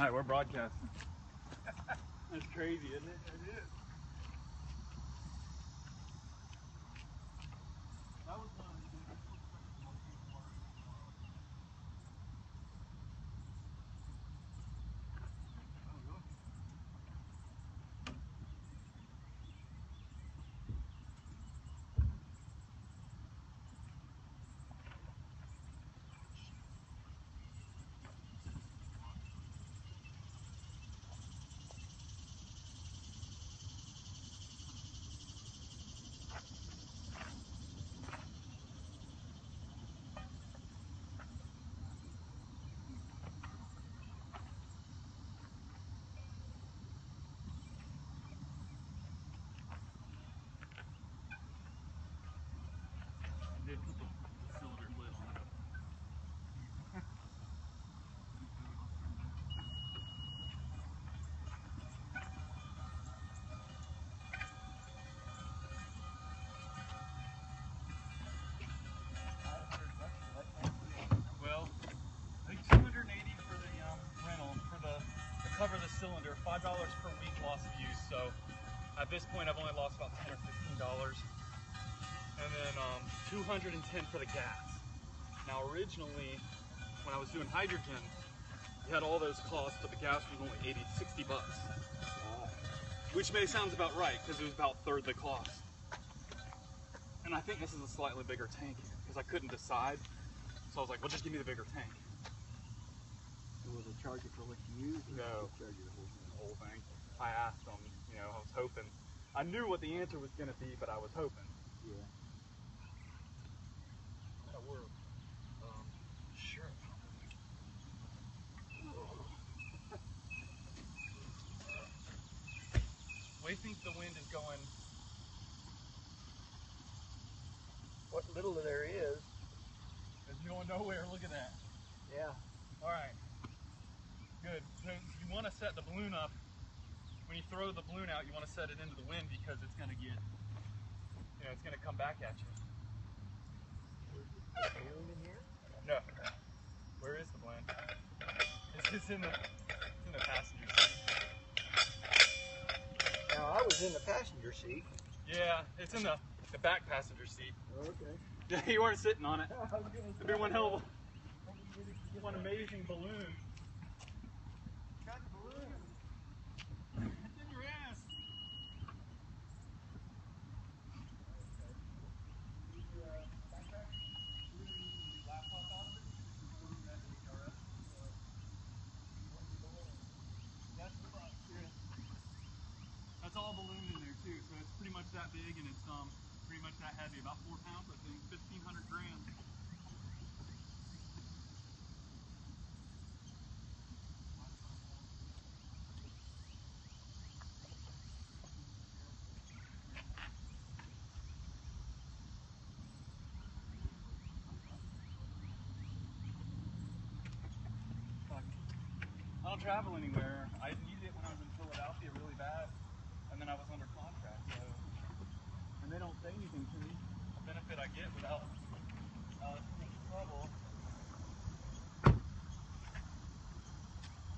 Alright, we're broadcasting. That's crazy, isn't it? It is. That was one of the did put the cylinder lid on it. Well, I think $280 for the rental for the to cover the cylinder, $5 per week loss of use. So at this point, I've only lost about $10 or $15, and then $210 for the gas. Now, originally, when I was doing hydrogen, you had all those costs, but the gas was only 80, 60 bucks. Wow. Which sounds about right, because it was about third the cost. And I think this is a slightly bigger tank, because I couldn't decide. So I was like, well, just give me the bigger tank. So will they charge you for what you use? No. Charge you The whole thing. I asked them, you know, I was hoping. I knew what the answer was going to be, but I was hoping. Yeah. That'll work. Sure. We think the wind is going. What little there is going nowhere. Look at that. Yeah. All right. Good. So you want to set the balloon up. When you throw the balloon out, you want to set it into the wind because it's going to get, you know, it's going to come back at you. Is the balloon in here? No. Where is the balloon? It's in the passenger seat. Now I was in the passenger seat. Yeah, it's in the back passenger seat. Okay. Yeah, you weren't sitting on it. It'd be one hell of one amazing balloon. Got the balloon. It's in your ass. That's all balloon in there too, so it's pretty much that big and it's pretty much that heavy, about 4 pounds I think, 1,500 grams. I don't travel anywhere. I needed it when I was in Philadelphia really bad, and then I was under contract, so, and they don't say anything to me. A benefit I get without too much trouble.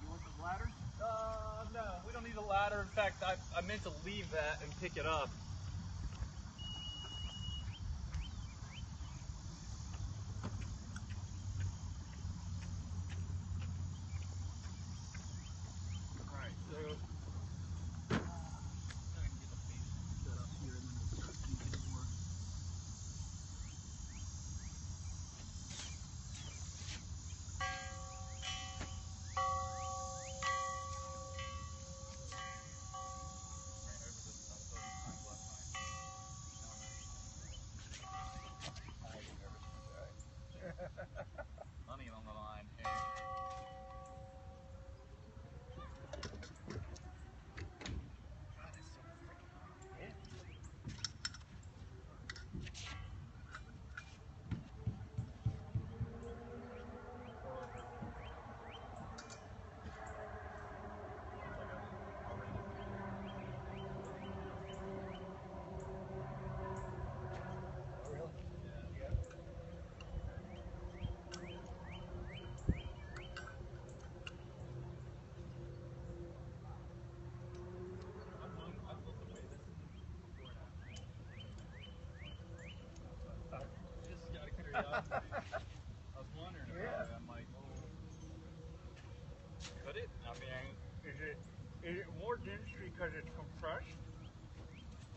You want the ladder? No, we don't need a ladder. In fact, I meant to leave that and pick it up.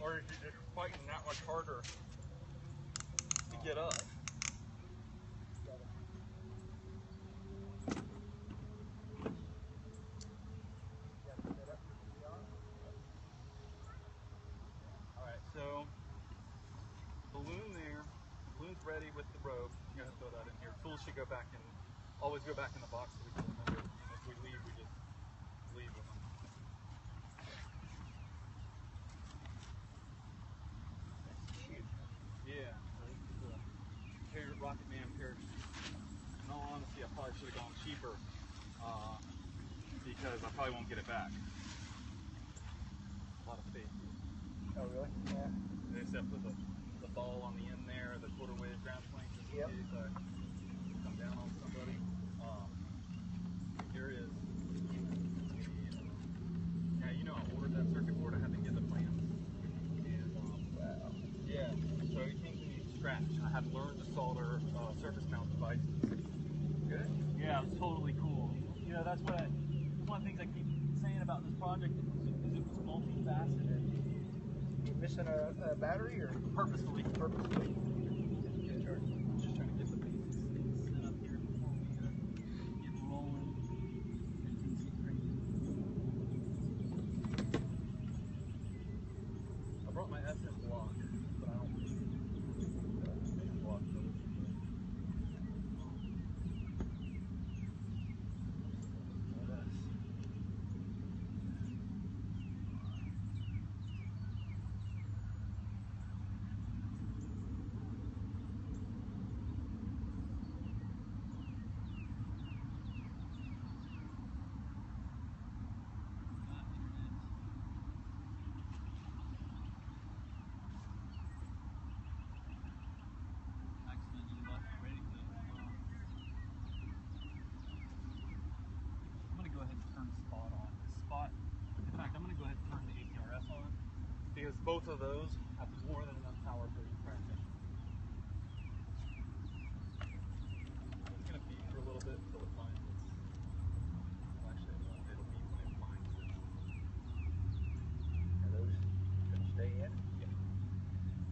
or is he just fighting that much harder to get up? Alright, so balloon there, balloon's ready with the rope. I'm gonna throw that in here. Tools should go back in, always go back in the box so we can remember. And if we leave, we just leave with them. Yeah, Rocket Man parachute. In all honesty, I probably should have gone cheaper because I probably won't get it back. A lot of faith. Oh, really? Yeah. They just have to put the ball on the end there, the quarter wave ground plane, just in case I come down on somebody. Here is now you know I ordered that circuit board. I had to get the plans. And Wow. yeah, so it came to me scratch. I had learned to solder surface mount devices. Good. Yeah, it was totally cool. You know, that's one of the things I keep saying about this project is it was multifaceted. You missing a battery or Purposefully. purposely? I'm just trying to get the basics set up here before we get rolling. I brought my SM block, but I don't make a block. Because both of those have more than enough power for each fraction. It's going to beep for a little bit until it finds it. Well, actually, it won't. It'll beep when it finds it. Are those going to stay in? Yeah.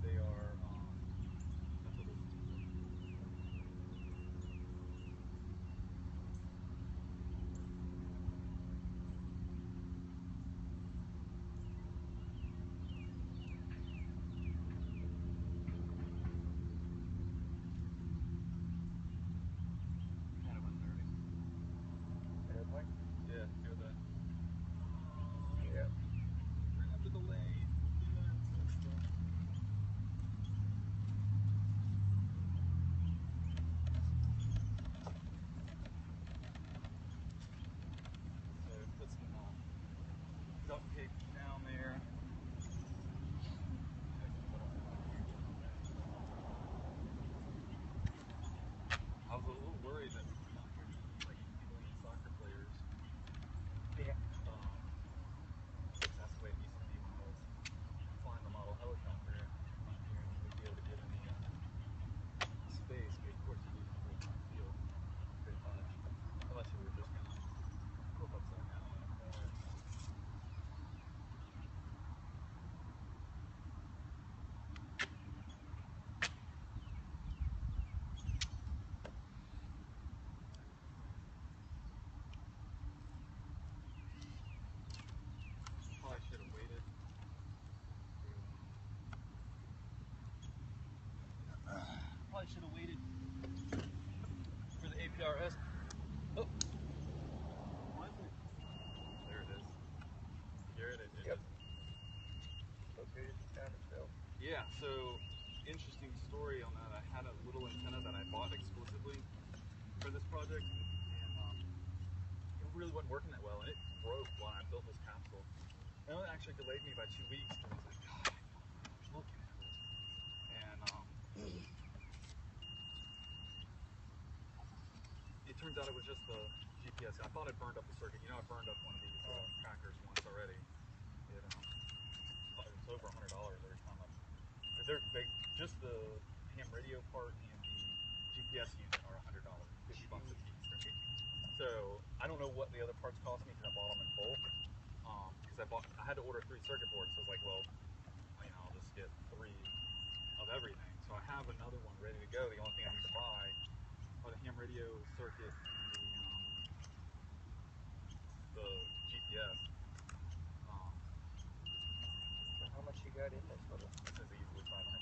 They are, that's what this is. Airplane? Yeah, hear that. Yeah. Bring up the delay. So put some duct tape down there. I was a little worried that we come out here to like Italian soccer players. Yeah. That's the way it used to be when I was flying the model helicopter out here, and you would be able to get in the space, but of course you lose the full-time field pretty much, unless you were just going to flip upside down on a corner. Probably should have waited. Probably should have waited for the APRS. Oh, there it is. Here it is. Yep. Located down itself. Yeah. So interesting story on that. I had a little antenna that I bought exclusively for this project, and it really wasn't working that well, and it broke when I built this capsule. And it actually delayed me by 2 weeks because I was like, God, I'm looking at this. And it turns out it was just the GPS. I thought I'd burned up the circuit. You know, I burned up one of these trackers once already. It was over $100 every time they're just the ham radio part and the GPS unit are $100, $50 a piece. Right? So I don't know what the other parts cost me because I bought them in bulk. Because I had to order 3 circuit boards, so I was like, well, you know, everything. So I have another one ready to go. The only thing I need to buy are the ham radio circuit and the GPS. So how much you got in this little? This is easily $500.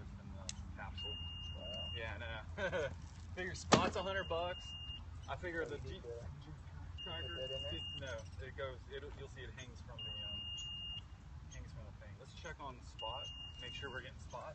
Just in the capsule. Wow. Yeah, no. Figure spot's $100. I figure So the you Jeep need to tracker. put that in there? No, it goes. You'll see it hangs from the thing. Let's check on spot. Make sure we're getting spot.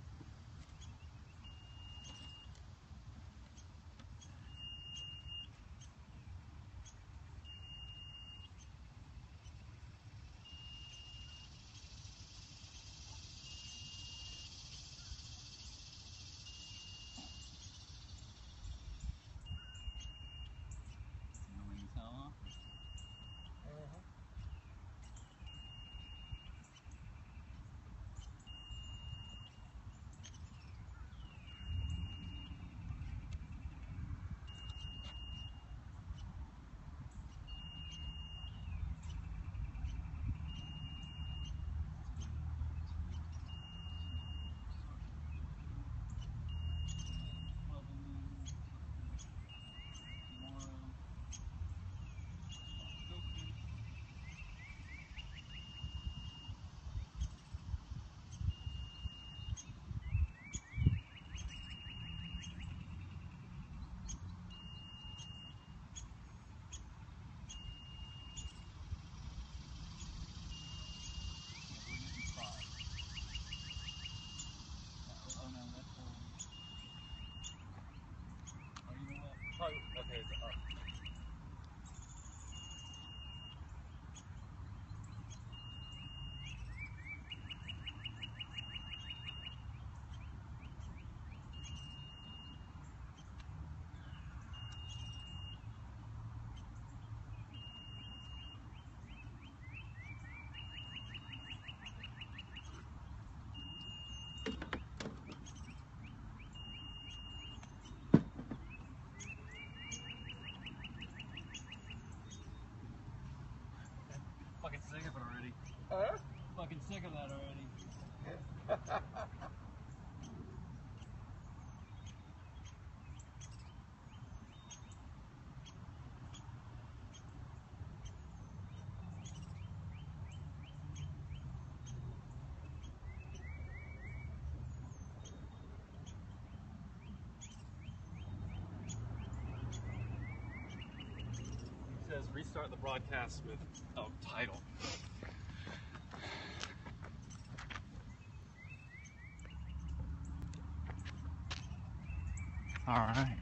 Okay, it's up. Fucking sick of it already. Huh? Fucking sick of that already. It says restart the broadcast with title. All right.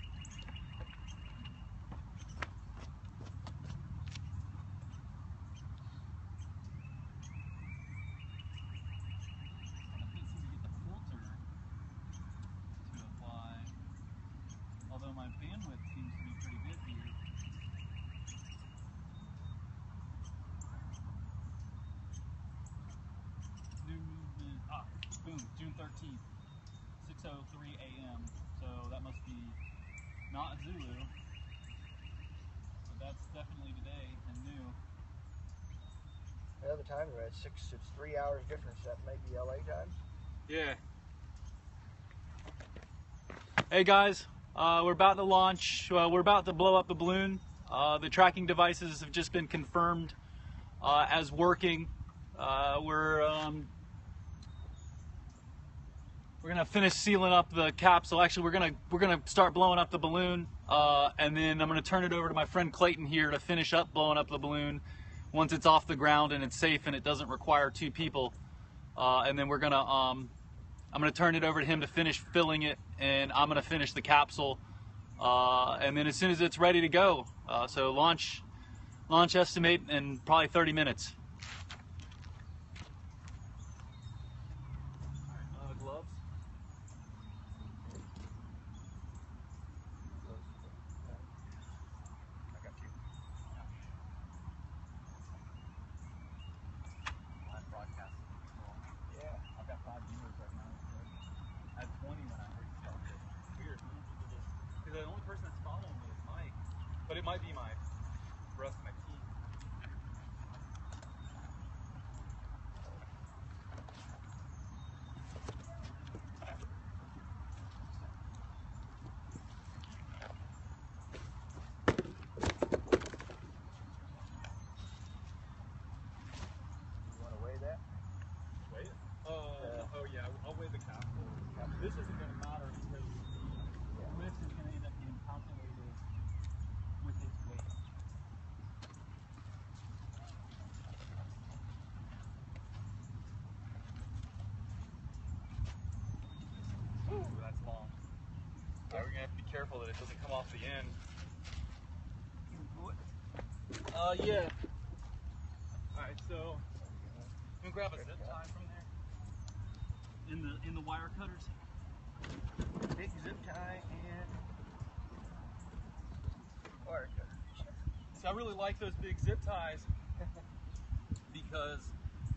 Although my bandwidth seems to be pretty good here. New movement. Boom. June 13th, 6:03 a.m. So that must be not Zulu. But that's definitely today and new. The other time we're at 6, it's 3 hours difference. That may be LA time. Yeah. Hey guys, we're about to launch. We're about to blow up the balloon. The tracking devices have just been confirmed as working. We're gonna finish sealing up the capsule. Actually, we're gonna start blowing up the balloon, and then I'm gonna turn it over to my friend Clayton here to finish up blowing up the balloon once it's off the ground and it's safe and it doesn't require 2 people. And then we're gonna I'm gonna turn it over to him to finish filling it, and I'm gonna finish the capsule. And then as soon as it's ready to go, so launch estimate in probably 30 minutes. Gloves. I got you. Live broadcast. Yeah. I've got 5 viewers right now. I had 20 when I first started. Weird. Because the only person that's following me is Mike. But it might be my rest of my team. but it doesn't come off the end. Yeah. Alright, so I'm gonna grab a zip tie from there. In the wire cutters. Big zip tie and wire cutter. So I really like those big zip ties because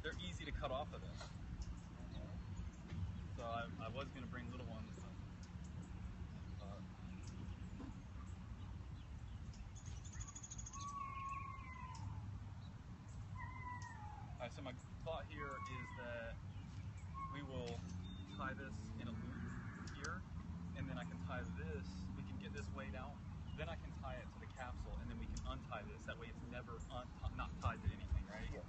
they're easy to cut off of this. So I was gonna bring little ones. Alright, so my thought here is that we will tie this in a loop here, and then I can tie this, we can get this weight out, then I can tie it to the capsule, and then we can untie this. That way it's never not tied to anything, right? Yes.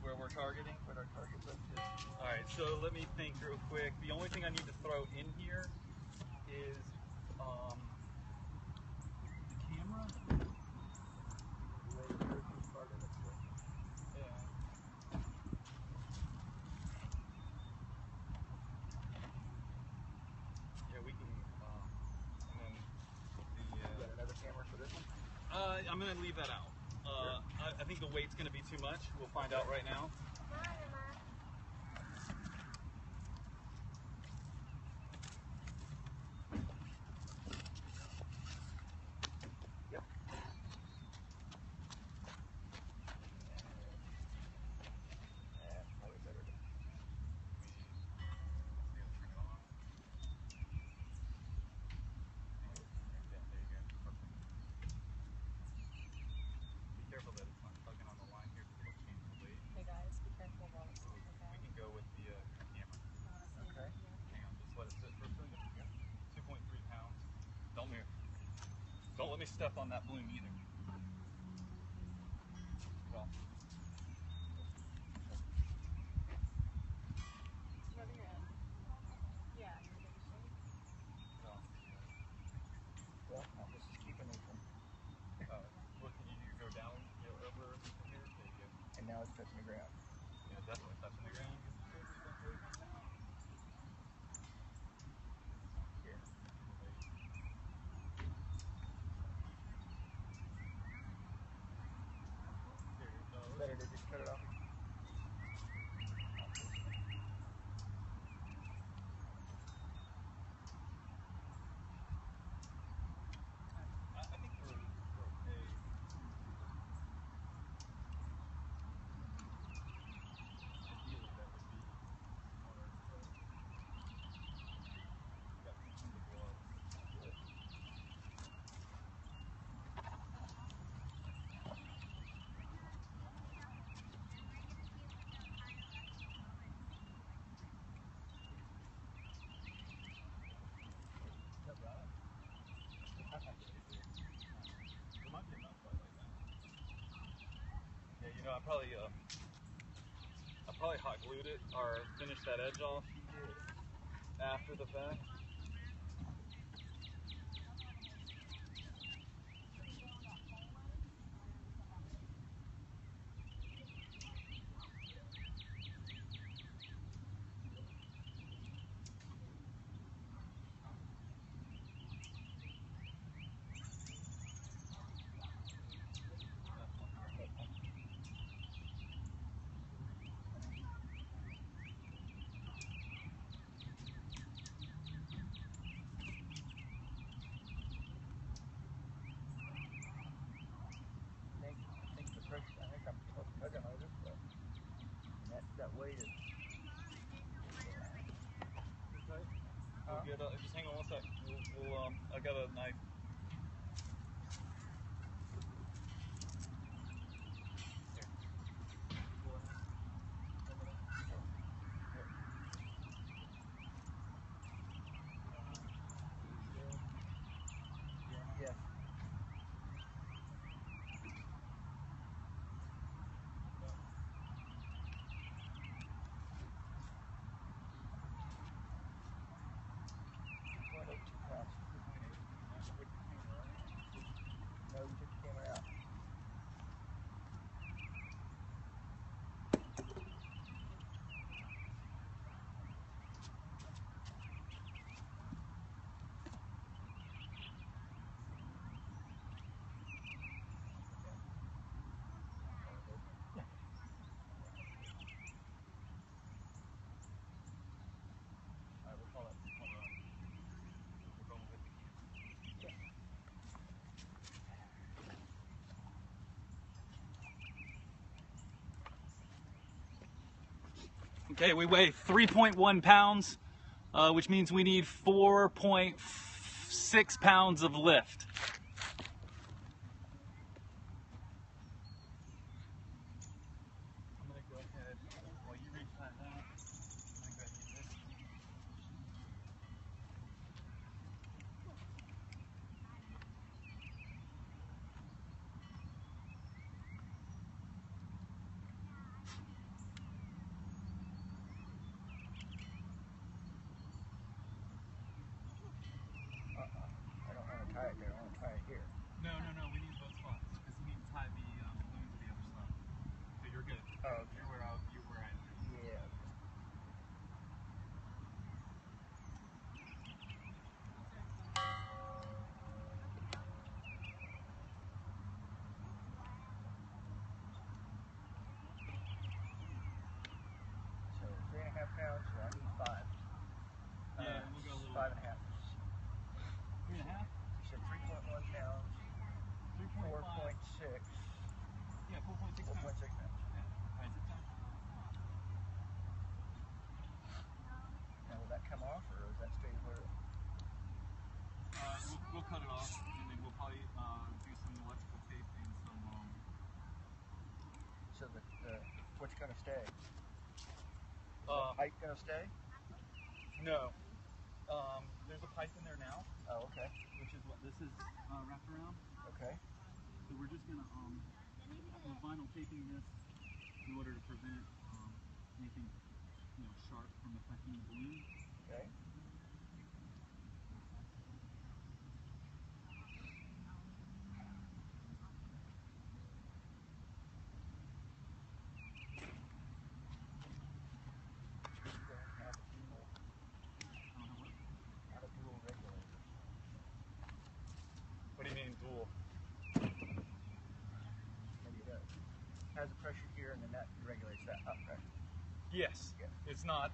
Where we're targeting? What our target looks is. Alright, so let me think real quick. The only thing I need to throw in here is the camera. Yeah. Yeah, we can, and then You got another camera for this one? I'm gonna leave that out. I think the weight's gonna be too much. We'll find out right now. Yep. That's probably better. Be careful that it's not tugging on the line here because it'll change the weight. Hey guys, be careful while it's We can go with the camera. Okay. Hang on, just let it sit for a second. 2.3 pounds. Don't move. Don't let me step on that bloom either. Well, Rub your end. Yeah, you're gonna shake. well, Well, this is keeping it from, what can you go down, over here? There you go. and now it's touching the ground. Yeah, definitely touching the ground. Here. Here it goes. Better to just cut it off. I think we're okay. Ideally, that would be our got some of the gloves. Is that right? There might be enough right like that. Yeah, you know, I probably hot glued it or finished that edge off after the fact. That weight is. Okay. We'll get, just hang on one sec. We'll I got a knife. Yes. Okay, we weigh 3.1 pounds, which means we need 4.6 pounds of lift. I'm gonna go ahead while you reach that out. I'm gonna go ahead and get this. I don't want to tie it there. I want to tie it here. No, we need both spots because we need to tie the balloon to the other side. So you're good. Oh, okay. You're where I am. Yeah. So 3.5 pounds. So I need 5. Yeah, we'll go a little 5.5. 3.5? You said 3.1 pounds. 3.5. 4.6. Yeah, 4.6 pounds. 4.6 pounds. Yeah. Right, zip tie. Now will that come off, or is that stay where? We'll cut it off, and then we'll probably do some electrical tape and some. So the what's gonna stay? Uh, The pipe gonna stay? No. There's a pipe in there now, Oh, okay. which is what this is wrapped around. Okay. So we're just gonna we're vinyl taping this in order to prevent anything sharp from affecting the balloon. Okay. Not a dual regulator. What do you mean dual? Maybe it does. Has a pressure here, and then that regulates that up, right? Yes. Yeah. It's not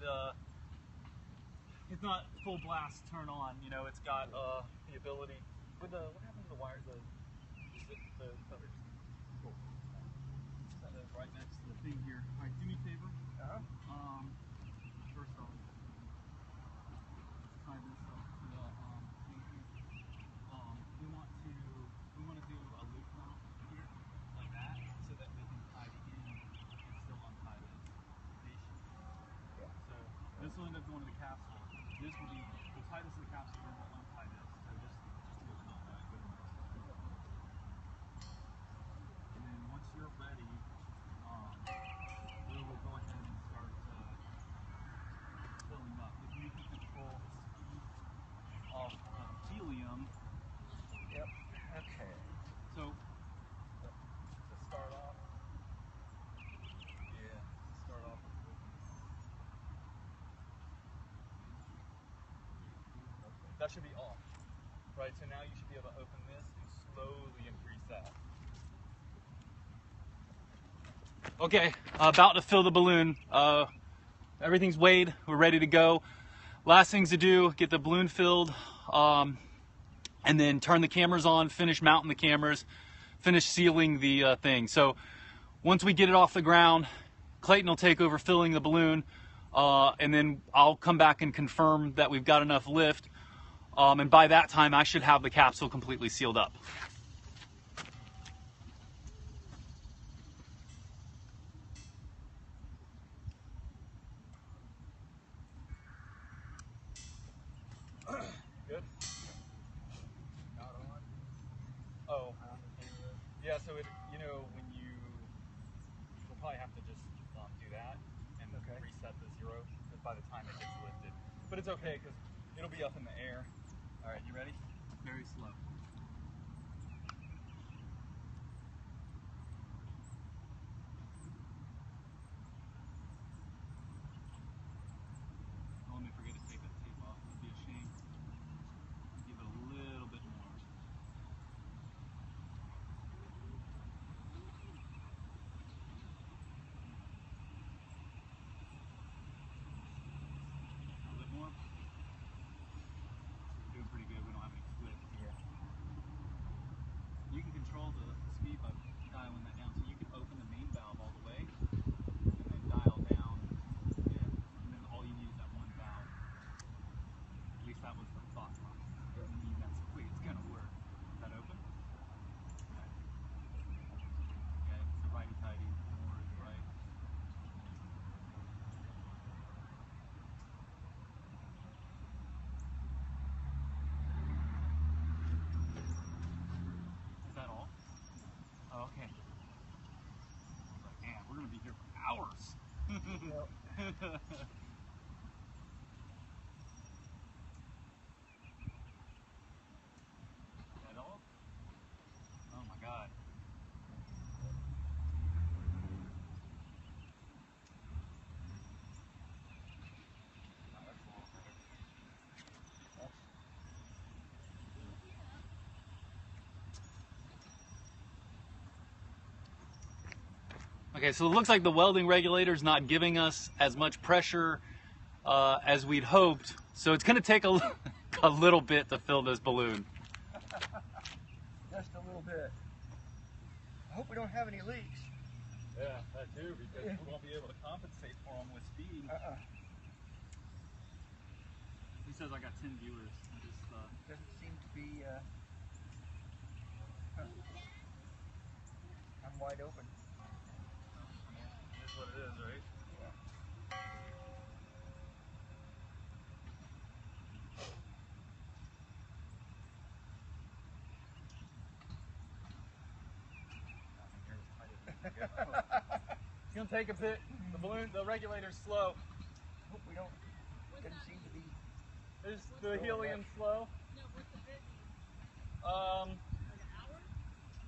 full blast turn on. It's got the ability. With the what happened to the wire? The covers. Cool. Set those right next to the thing here. All right, do me a favor. First off, tie this up to the thing here. We want to do a loop mount here, like that, so that we can tie the end and still untie this station. Yeah. So this will end up going to the capsule. We'll tie this to the capsule, then we'll untie this. So just do it not that good. And then once you're ready, we will go ahead and start filling up. If you can control the speed of helium. Yep. Okay. So to start off, that should be off, right? So now you should be able to open this and slowly increase that. Okay, about to fill the balloon. Everything's weighed, we're ready to go. Last things to do, get the balloon filled, and then turn the cameras on, finish mounting the cameras, finish sealing the thing. So once we get it off the ground, Clayton will take over filling the balloon, and then I'll come back and confirm that we've got enough lift. And by that time, I should have the capsule completely sealed up. Good? Not on? Oh. Yeah, so we'll probably have to just do that and reset the 0 by the time it gets lifted. But it's okay because it'll be up in the air. All right, you ready? Very slow. Don't let me forget to take that tape off. It'd be a shame. Give it a little bit more. A little bit more. We're doing pretty good. We don't have any split. Yeah. Yep. That all? Oh my god. Oh, that's a little better. Okay, so it looks like the welding regulator's not giving us as much pressure as we'd hoped. So it's going to take a little bit to fill this balloon. Just a little bit. I hope we don't have any leaks. Yeah, that too, because we won't be able to compensate for them with speed. He says I got 10 viewers. I just, Doesn't seem to be. I'm wide open. That's what it is, right? It's gonna take a bit. The regulator's slow. Hope we don't. Doesn't seem to be. Is the helium slow? No, what's the bit mean? Um, Like an hour?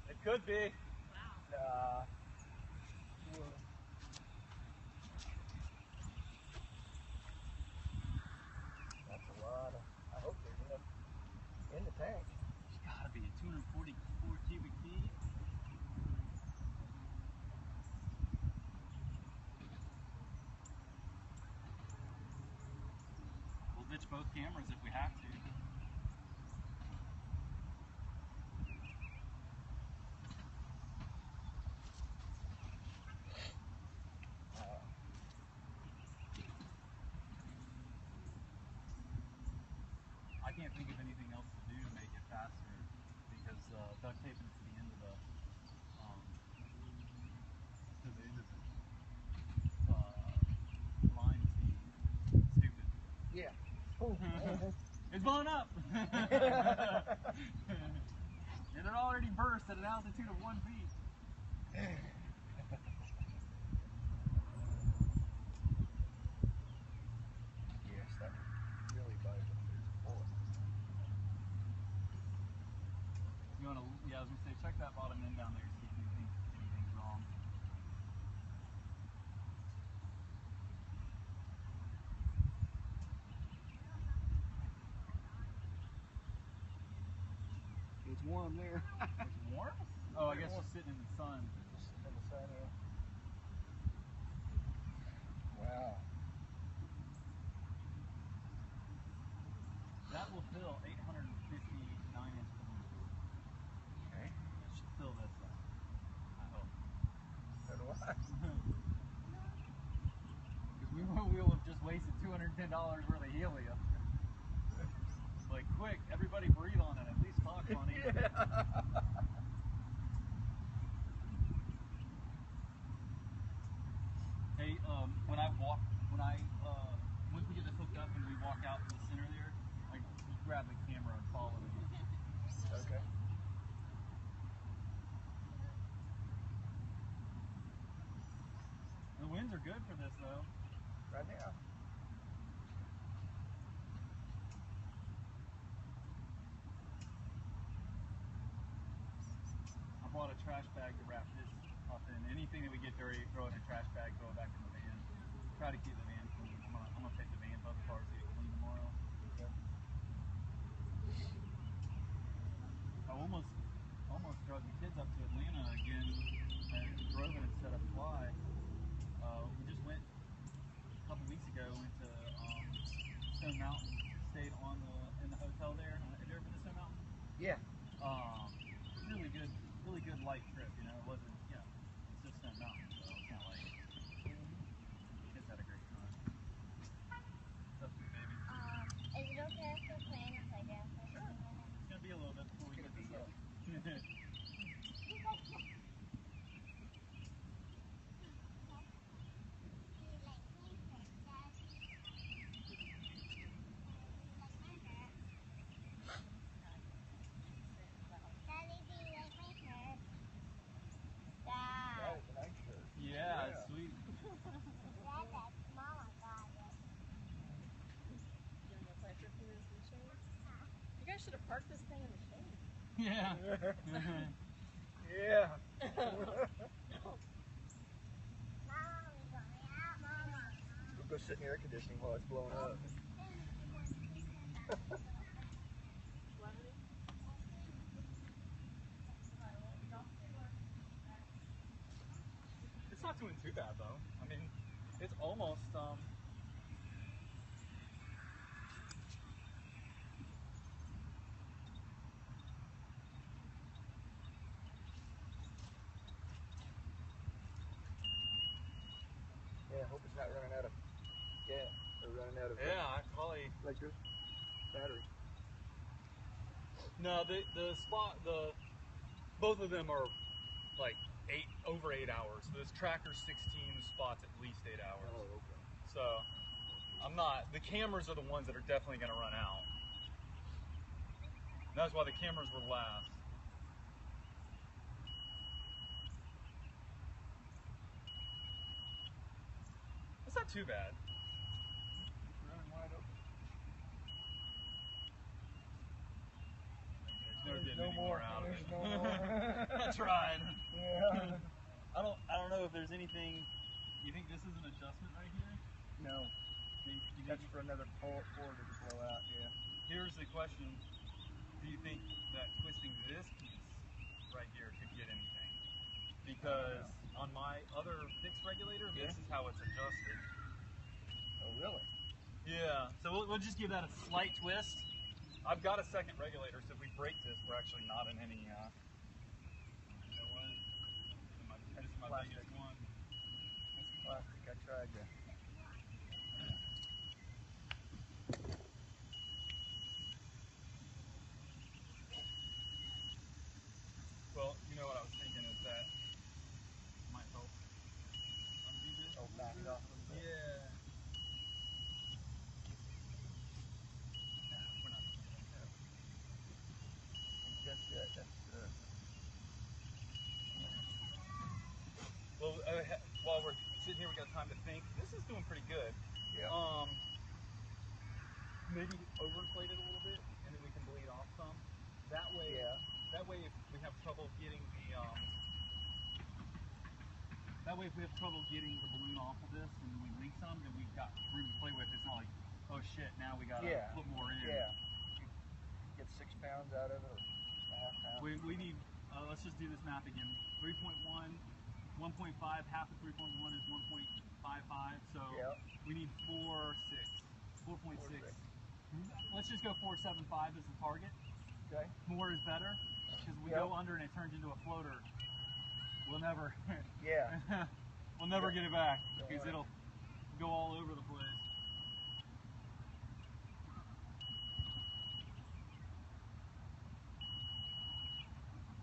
it could be. Wow. That's a lot of. I hope there's enough in the tank. It's gotta be 244 cubic feet. We'll ditch both cameras if we have to. I can't think of anything else to do to make it faster because duct taping to the end of the line would be stupid. Yeah. It's blown up! And it already burst at an altitude of 1 feet. Yes, that really buys it. You wanna, yeah, I was gonna say, check that bottom end down there, see if anything's wrong. It's warm there. It's warm? Oh, I guess just sitting in the sun. Just in the sun, yeah. Wow. That will fill 859-inch balloon. Okay. It should fill this one, I hope. So do I. Because we will have just wasted $210 worth of helium. Like, quick, everybody breathe on it, at least talk funny. Hey, once we get this hooked up and we walk out to the center there, like, you grab the camera and follow me. Okay. The winds are good for this, though. Right now. I bought a trash bag to wrap this up in. Anything that we get dirty, throw it in a trash bag, throw it back in the van. Try to keep the van clean. I'm gonna take the van to other cars to get clean tomorrow. Okay. I almost drug the kids up to Atlanta again and drove it instead of fly. We just went a couple weeks ago. Went to Stone Mountain, stayed in the hotel there. Have you ever been to Stone Mountain? Yeah. Really good light trip. You know, it wasn't, it's just Stone Mountain, so it's not like kids had a great time. Yeah. Yeah. We'll go sit in the air conditioning while it's blowing up. It's not doing too bad though. I mean, it's almost Yeah, I hope it's not running out of gas or running out of yeah, I probably electric battery. no, the both of them are like over 8 hours. This Tracker 16 spot's at least 8 hours. Oh, okay. So I'm not. The cameras are the ones that are definitely going to run out. That's why the cameras will last. It's not too bad. Running wide open. Never There's getting no any more more. out of it. There's no more. I tried. Yeah. I don't know if there's anything. You think this is an adjustment right here? No. You That's for another quarter to blow out, yeah. Here's the question: do you think that twisting this piece right here could get anything? Because on my other fixed regulator, this is how it's adjusted. Oh, really? Yeah. So we'll just give that a slight twist. I've got a second regulator, so if we break this, we're actually not in any. You know what? This is my Plastic. biggest one. It's plastic. I tried that. Well, you know what I was thinking is that might help undo this. Oh, back it off a little bit. Yeah. We're not. That's good. That's good. Well, while we're sitting here, we got time to think. This is doing pretty good. Yeah. Maybe overinflate it a little bit, and then we can bleed off some. That way, That way, if we have trouble getting the if we have trouble getting the balloon off of this, and we leak some, then we've got room to play with. It's not like, oh shit, now we gotta put more in. Yeah. Get 6 pounds out of it, or a half pound. We need. Let's just do this math again. 3.1, 1.5. Half of 3.1 is 1.55. So we need 4.6. Let's just go 4.75 as the target. Okay. More is better, because we go under and it turns into a floater. We'll never. We'll never get it back, because it'll go all over the place.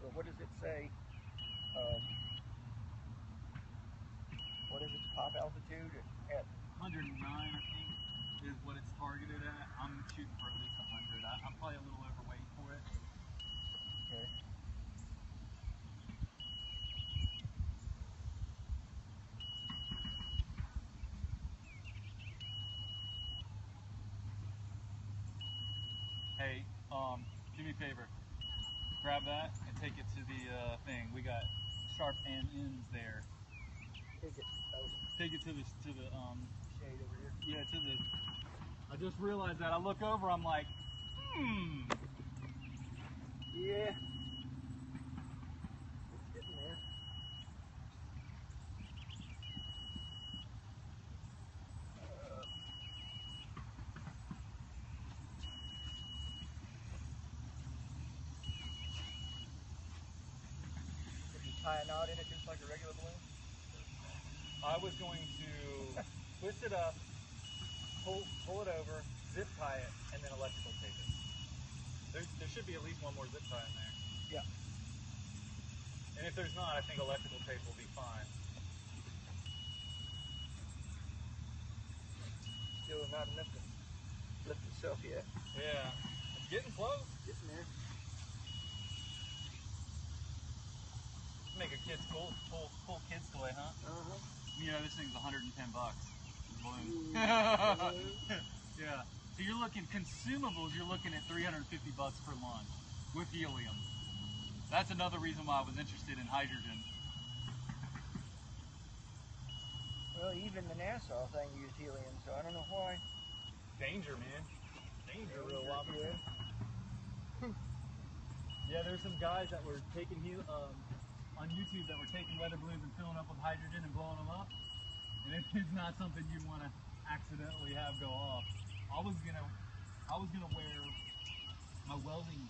So what does it say? What is its top altitude at? 109, I think, is what it's targeted at. I'm shooting for at least 100. I'm probably a little overweight for it. Okay. Hey, do me a favor. Grab that and take it to the thing. We got sharp ends there. Take it to the shade over here. Yeah, to the. I just realized that. I look over. I'm like, Yeah. It's getting there. Did you tie a knot in it just like a regular balloon? I was going to twist it up, pull it over, zip tie it, and then electrical tape it. There should be at least one more zip tie in there. Yeah. And if there's not, I think electrical tape will be fine. Still not enough to lift itself yet. Yeah. It's getting close. Getting there. Make a kid's cool kid's toy, huh? Uh-huh. You know, this thing's $110. The balloon. Yeah. So you're looking consumables. You're looking at $350 per launch with helium. That's another reason why I was interested in hydrogen. Well, even the Nassau thing used helium, so I don't know why. Danger, man. Danger, real Yeah. wobble. Yeah, there's some guys that were taking on YouTube that were taking weather balloons and filling up with hydrogen and blowing them up. And it's not something you want to accidentally have go off. I was gonna wear my welding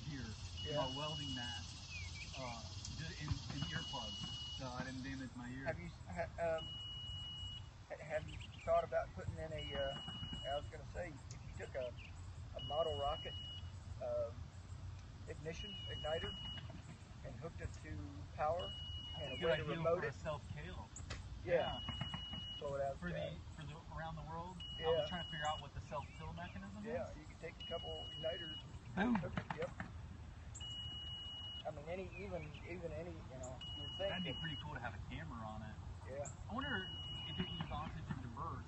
gear, Yeah. my welding mask, in earplugs, so I didn't damage my ear. Have you thought about putting in a? I was going to say, if you took a model rocket igniter and hooked it to power and a Good way to idea remote for it, a self-tail. yeah, blow it out. For the around the world. I Yeah. was trying to figure out what the self-fill mechanism Yeah, is. you could take a couple igniters. Boom. Hook it, yep. I mean, even any, you know, you would think That'd be that, pretty cool to have a camera on it. yeah. I wonder if it uses oxygen to burst,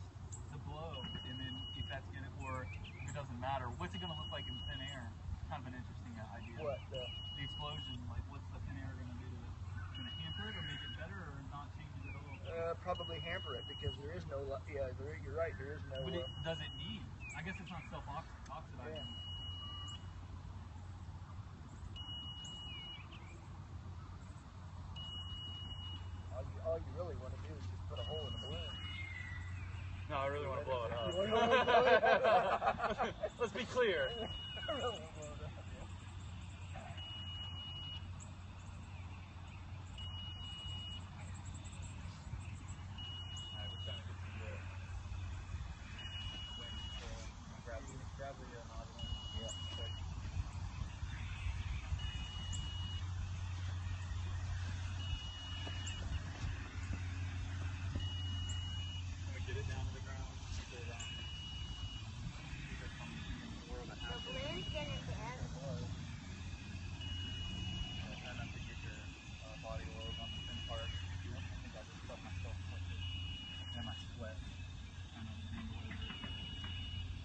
to blow, and then if that's gonna, or if it doesn't matter, what's it gonna look like in thin air? Kind of an interesting idea. What? The explosion, like what's the thin air gonna do to it? Gonna hamper it or make it better or not change it at all? Probably hamper it because there is no, you're right, there is no, But does it need? I guess it's not self-oxidizing. Yeah. all you really want to do is just put a hole in the balloon. No, I really want to blow it You wanna blow it up? Let's be clear. I really want to blow it up, yeah. Alright, we're trying to get some wind. Grab the nozzle. Yeah. Okay. Can we get it down to the ground? Keep it, more of a The hazard. balloon's gonna dance. Try not to get your body load on the thin part. I think I just let myself touch it. And my sweat kind of angle over it.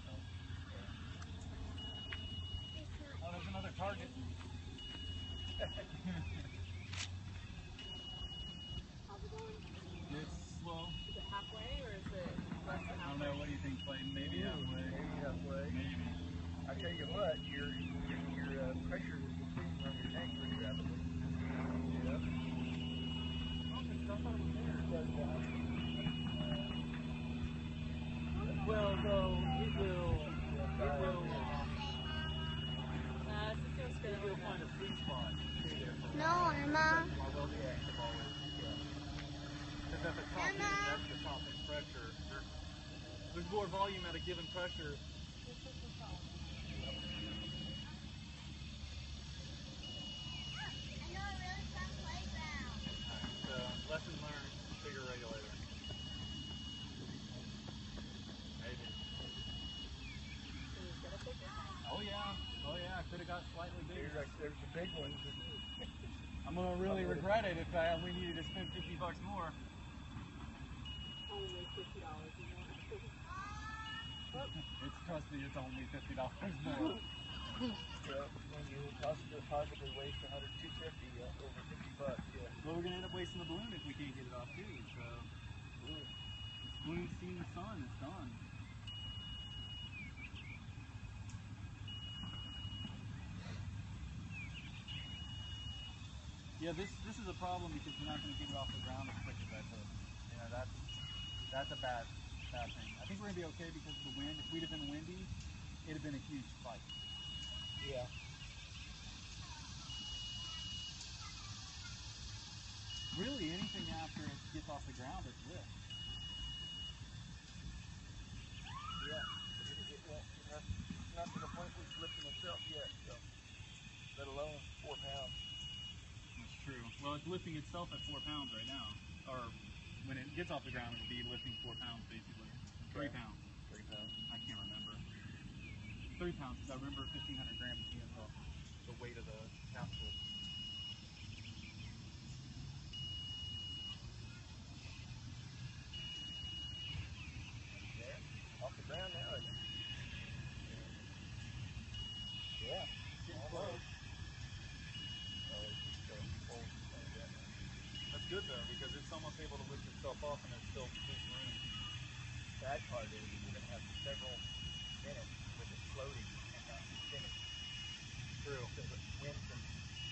So, oh, there's another target. How's it going? It's slow. Is it halfway or is it less than I don't halfway? know. What do you think, Clayton? Maybe halfway. Maybe halfway. Maybe. I tell you what, your pressure is increasing on your tank pretty rapidly. Yeah. Well, though, it will. It's just gonna spin a It will little find bit. a sweet spot. Stay there for a No, while. Emma. While welding active always. Because at the top, that's the top end pressure. There's more volume at a given pressure. Lesson learned, bigger regulator. Maybe. Can you get a bigger? Oh yeah, could have got slightly bigger. There's the big ones. I'm gonna really regret it if I only needed to spend $50 more. Only $50 more. Trust me, it's only $50 more. Yeah, when you possibly waste 250 over $50. Yeah. Well, we're gonna end up wasting the balloon if we can't get it off too. So, this balloon's seen the sun. It's done. Yeah, this is a problem because we're not going to get it off the ground as quick as I could. You know, that's a bad thing. I think we're going to be okay because of the wind. If we'd have been windy, it'd have been a huge fight. Yeah. Really, anything after it gets off the ground is lift. Yeah. It's not to the point where it's lifting itself yet, so let alone 4 pounds. That's true. Well, it's lifting itself at 4 pounds right now. Or when it gets off the ground, it'll be lifting 4 pounds basically. 3 pounds. 3 pounds. I can't remember. 3 pounds, because I remember 1,500 grams being the weight of the capsule. Yeah. Off the ground now, isn't it? Yeah. Getting close. Oh, itself off and there's still loose room. Bad part is you're going to have several minutes with it floating and not finished. True. So the wind can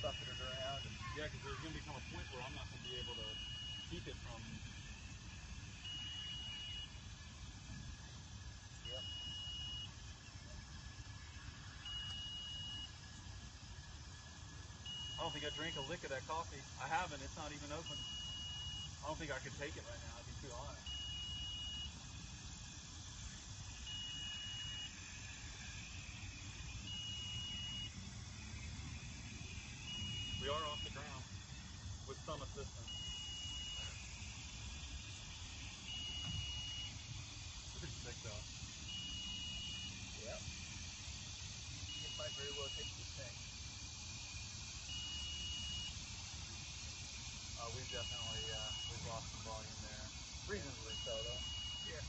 buffet it around. And Yeah, because there's going to become a point where I'm not going to be able to keep it from. yep. I don't think I drank a lick of that coffee. I haven't. It's not even open. I don't think I could take it right now. It'd be too hot. We are off the ground with some assistance. Pretty sick though. Yep. It might very well take this thing. We've definitely we've lost some volume there. Reasonably so though. Yeah.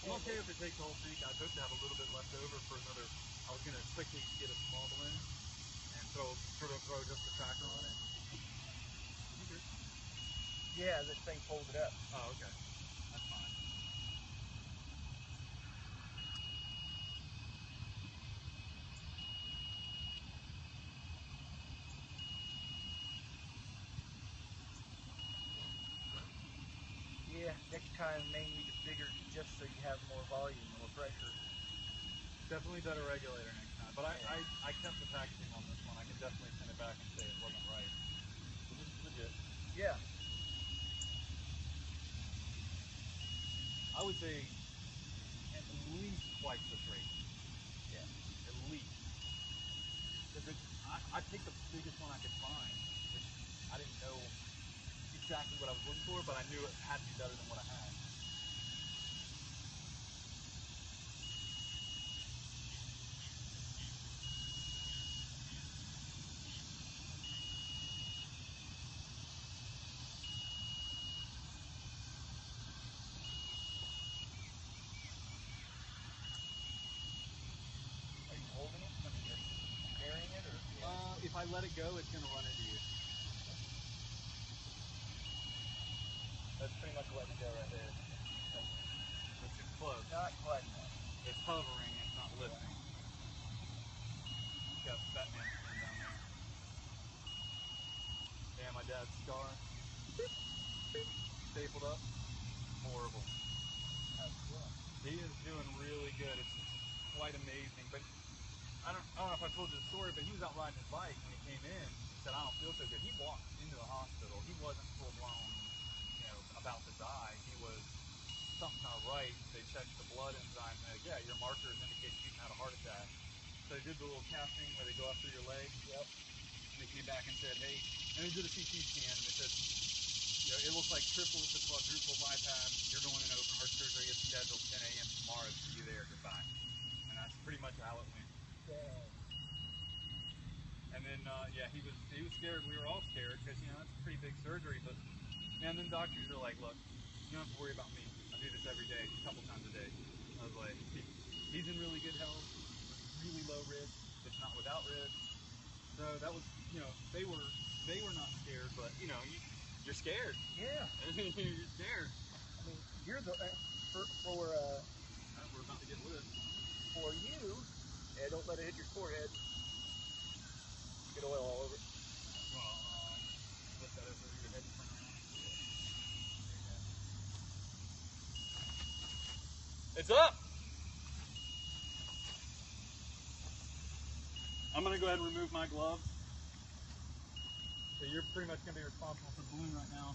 I'm okay if it takes the whole tank. I'd hope to have a little bit left over for another. I was gonna quickly get a small balloon and throw just the tracker on it. Yeah, this thing folded up. Oh, okay. That's fine. Yeah, next time may need it bigger just so you have more volume, more pressure. Definitely better regulator next time. But I kept the packaging on this one. I can definitely send it back and say it wasn't right. So this is legit. Yeah. I would say at least twice the rate. Yeah. At least. Because I picked the biggest one I could find, which I didn't know exactly what I was looking for, but I knew it had to be better than what I had. Are you holding it? I mean, you're carrying it, or? If I let it go, it's going to run into you. That's pretty much letting it go right there. Which is close. Not quite enough. It's hovering, it's not lifting. Got fat man skin down there. Yeah, my dad's scar. Stapled up. Horrible. How's it doing? He is doing really good. It's quite amazing. But I don't know if I told you the story, but he was out riding his bike when he came in. He said, I don't feel so good. He walked into the hospital. He wasn't full blown, about to die. He was something not right. They checked the blood enzyme and yeah, your markers indicate you had a heart attack. So they did the little casting where they go up through your leg. Yep. And they came back and said, hey, and they did a CT scan and they said, it looks like triple to quadruple bypass. You're going in open heart surgery. It's scheduled 10 a.m. tomorrow. See you there. Goodbye. And that's pretty much how it went. Dang. And then, he was scared. We were all scared because, that's a pretty big surgery. But, man, then doctors are like, look, you don't have to worry about me. I do this every day, a couple times a day. I was like, he's in really good health. Really low risk. It's not without risk. So that was, they were not scared, but, you're scared. Yeah. You're scared. I mean, you're the We're about to get lit. for you. Yeah, don't let it hit your forehead. Get oil all over it. Well, put that over your head in front of you. It's up. I'm going to go ahead and remove my gloves. So you're pretty much going to be responsible for the balloon right now.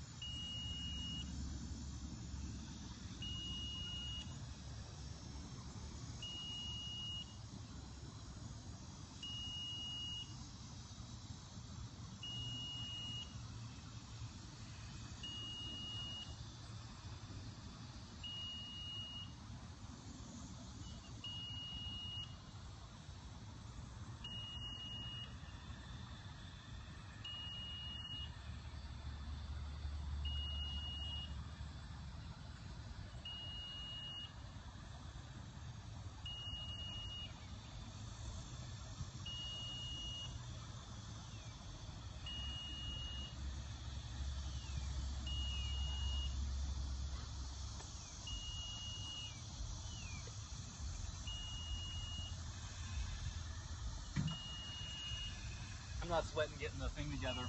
I'm not sweating getting the thing together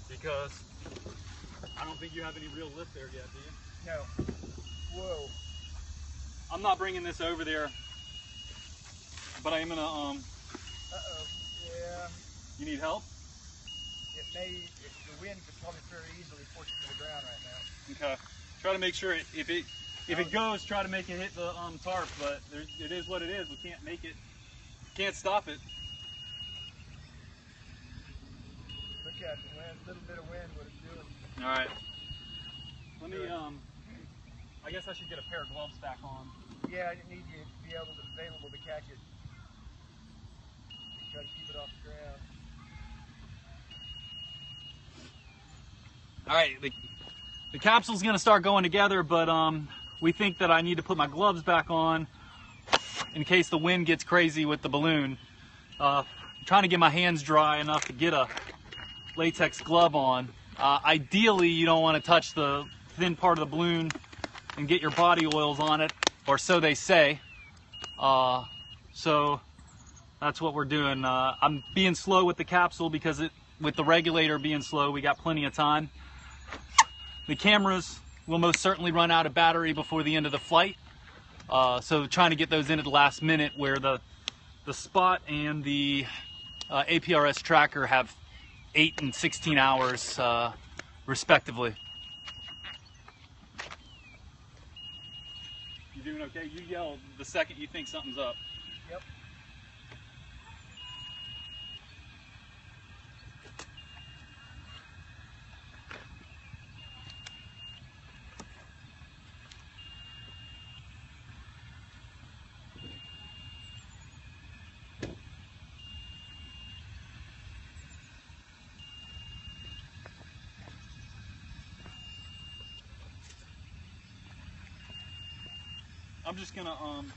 because I don't think you have any real lift there yet, do you? No. Whoa. I'm not bringing this over there, but I am gonna, Uh-oh. Yeah. you need help? It may, the wind could probably very easily force it to the ground right now. Okay. Try to make sure if it goes, try to make it hit the tarp, but it is what it is. We can't make it, can't stop it. Look at the wind, a little bit of wind, what it's doing. All right. Let me, I guess I should get a pair of gloves back on. Yeah, I need you to be available to catch it. Try to keep it off the ground. All right, the capsule's gonna start going together, but we think that I need to put my gloves back on in case the wind gets crazy with the balloon. I'm trying to get my hands dry enough to get a latex glove on. Ideally, you don't want to touch the thin part of the balloon and get your body oils on it, or so they say. So that's what we're doing. I'm being slow with the capsule because with the regulator being slow, we got plenty of time. The cameras will most certainly run out of battery before the end of the flight. So trying to get those in at the last minute, where the Spot and the APRS tracker have 8 and 16 hours respectively. You doing okay? You yell the second you think something's up. Yep. I'm just gonna Almost.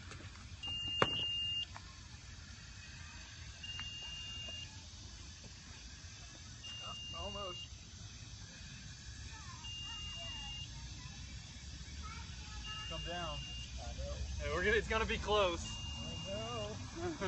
come down. I know. Hey, it's gonna be close. I know. Look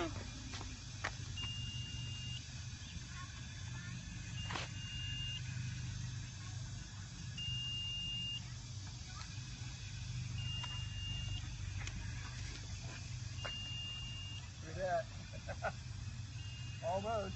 at that. Almost.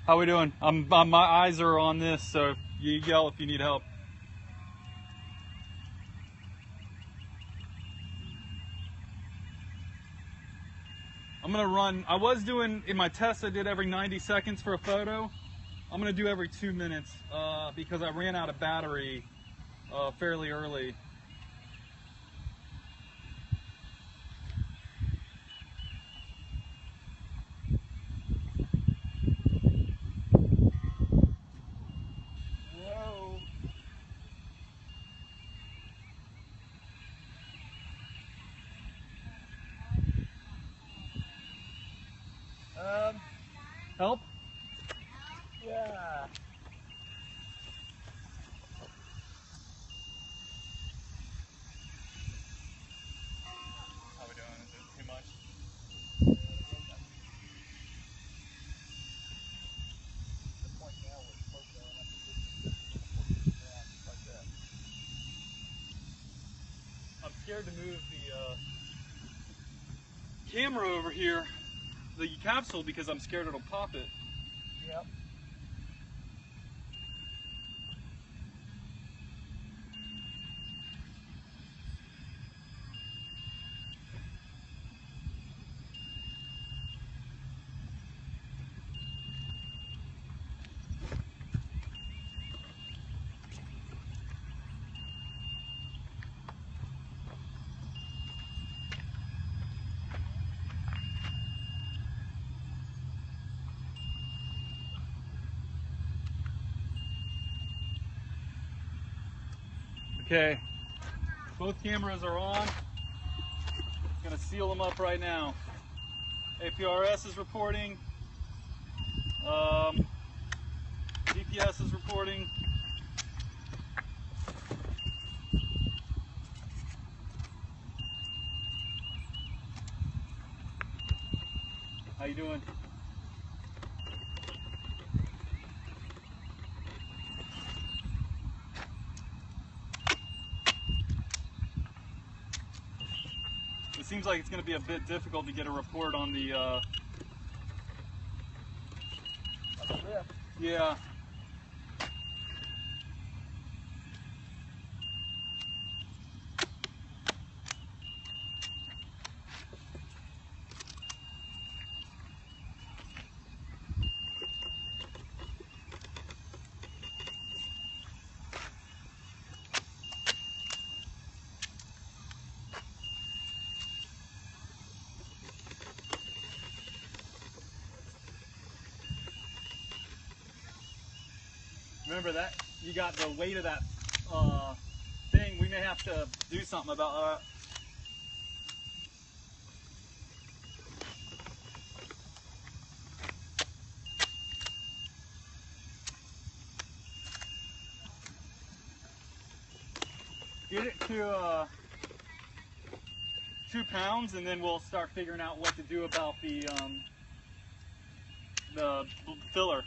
How we doing? My eyes are on this, so you yell if you need help. I'm gonna run. I was doing in my test. I did every 90 seconds for a photo. I'm gonna do every 2 minutes because I ran out of battery fairly early. Whoa. Help? Yeah. How we doing? Is it too much? The point now was close though, and I think it's like that. I'm scared to move the camera over here, the capsule, because I'm scared it'll pop it. Yep. Okay, both cameras are on. Gonna seal them up right now. APRS is reporting. GPS is reporting. How you doing? It seems like it's going to be a bit difficult to get a report on the lift. Yeah. Remember that you got the weight of that thing. We may have to do something about get it to 2 pounds, and then we'll start figuring out what to do about the filler.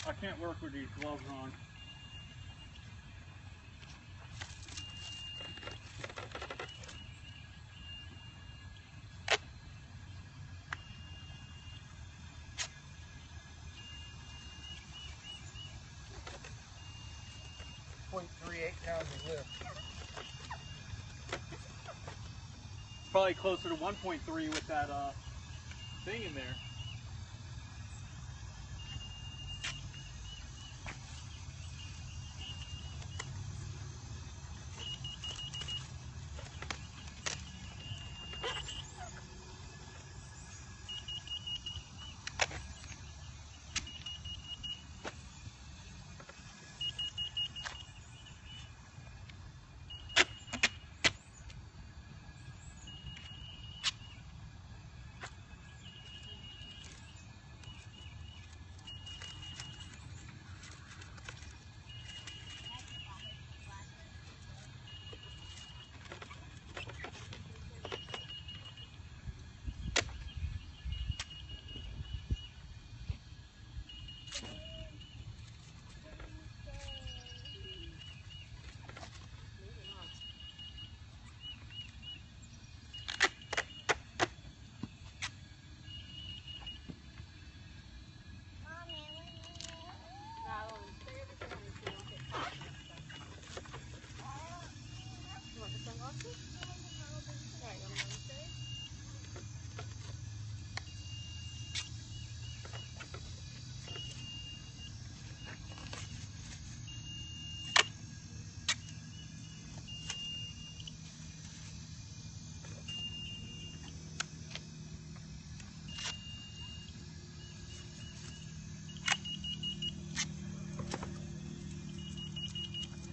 I can't work with these gloves on. £0.38 of lift. Probably closer to 1.3 with that thing in there.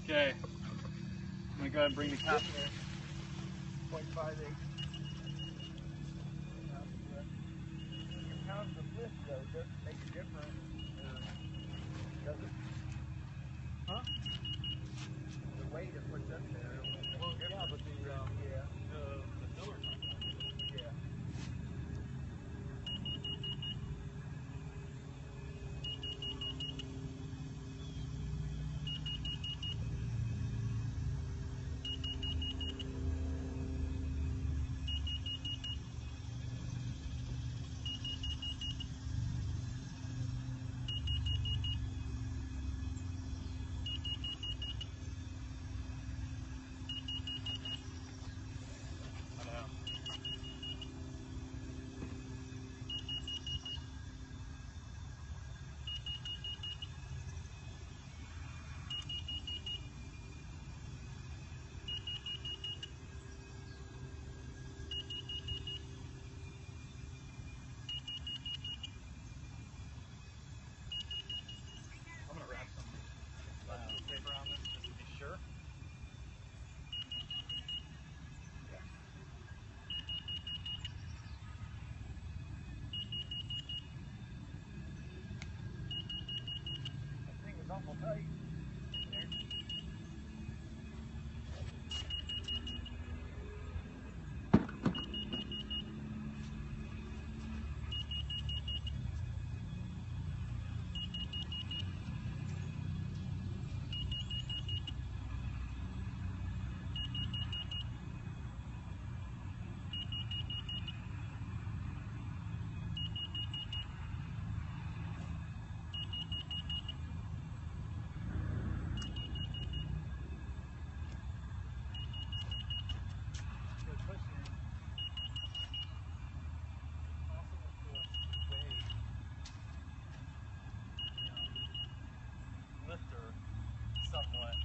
Okay, I'm gonna go ahead and bring the cap in there. 0.58 pounds of lift though doesn't make a difference, does it? Huh? The weight of what's up there. Well, yeah, but the filler's not going to. Yeah. awful tight. Lifter somewhat.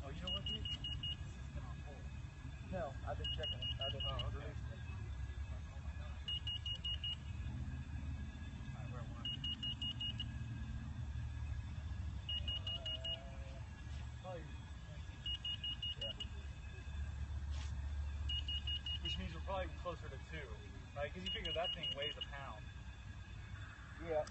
Oh, you know what, dude? This has been on hold. No, I've been checking it. I've been Oh, okay. releasing it. Alright, where am I? Probably 19. Yeah. Which means we're probably closer to 2, right? Because you figure that thing weighs a pound. Yeah.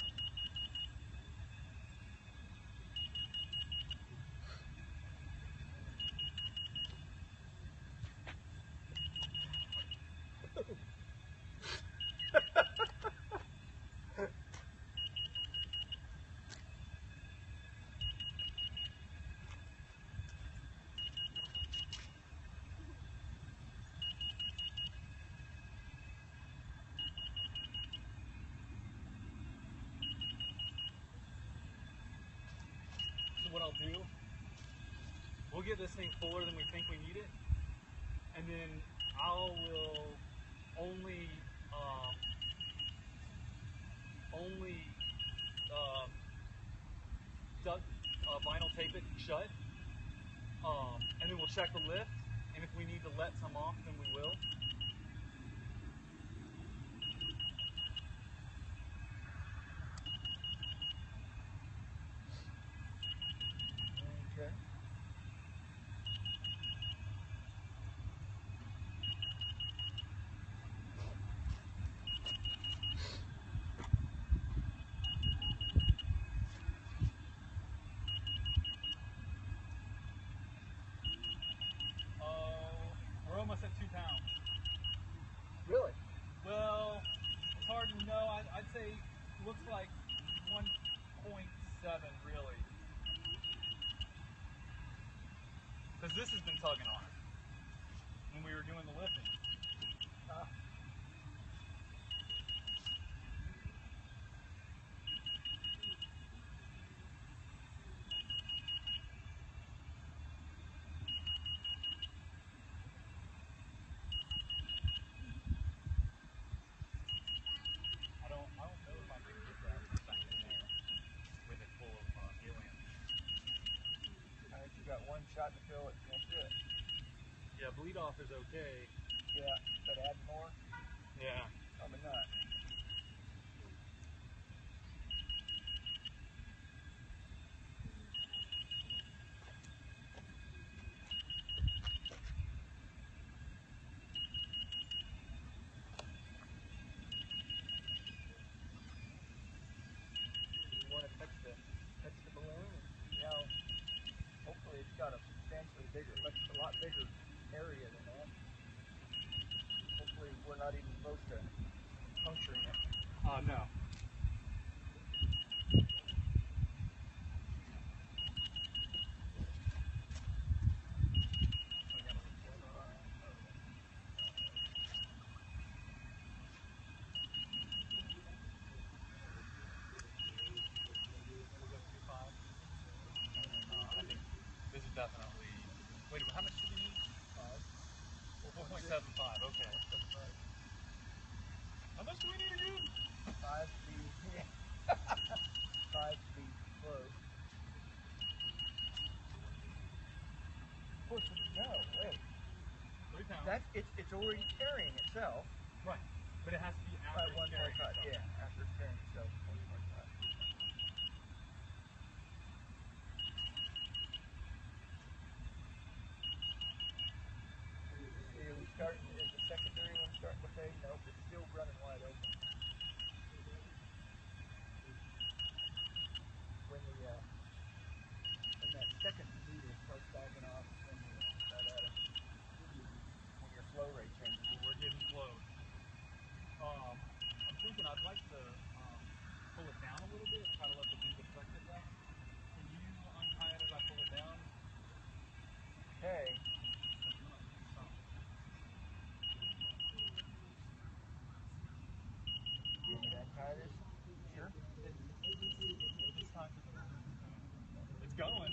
So what I'll do, we'll get this thing fuller than we think we need it, and then I will only vinyl tape it shut, and then we'll check the lift, and if we need to let some off, then we will. Okay. We're almost at 2 pounds. Really? Well, it's hard to know. I'd say looks like 1.7 really. Because this has been tugging on it when we were doing the lifting. I don't know if I can get that back in there with it full of helium. I think you got one shot to fill it, and that's it. Yeah, bleed off is okay. Yeah, but add more? Yeah. Probably not. You want to touch the balloon and see how. Hopefully, it's got a substantially bigger, a lot bigger area than that. Hopefully, we're not even close to puncturing it. No. I think this is definitely. Wait, how much do we need? 4.75. Okay. How much do we need again? 5 speed. Yeah. 5 speed flow. Of course, no, wait. 3 pounds. That's it's already carrying itself. Right. But it has to be after Right, 1.5. carrying itself. Yeah, after carrying itself, 1.5. Are we starting? Is the secondary one starting to fade? Nope, it's still running wide open. When that second needle starts backing off, when your flow rate changes. We're getting close. I'm thinking I'd like to pull it down a little bit, try to let the wind affect it less. Can you untie it as I pull it down? Okay. You want me to untie this? Sure. It's time for the balloon. It's going.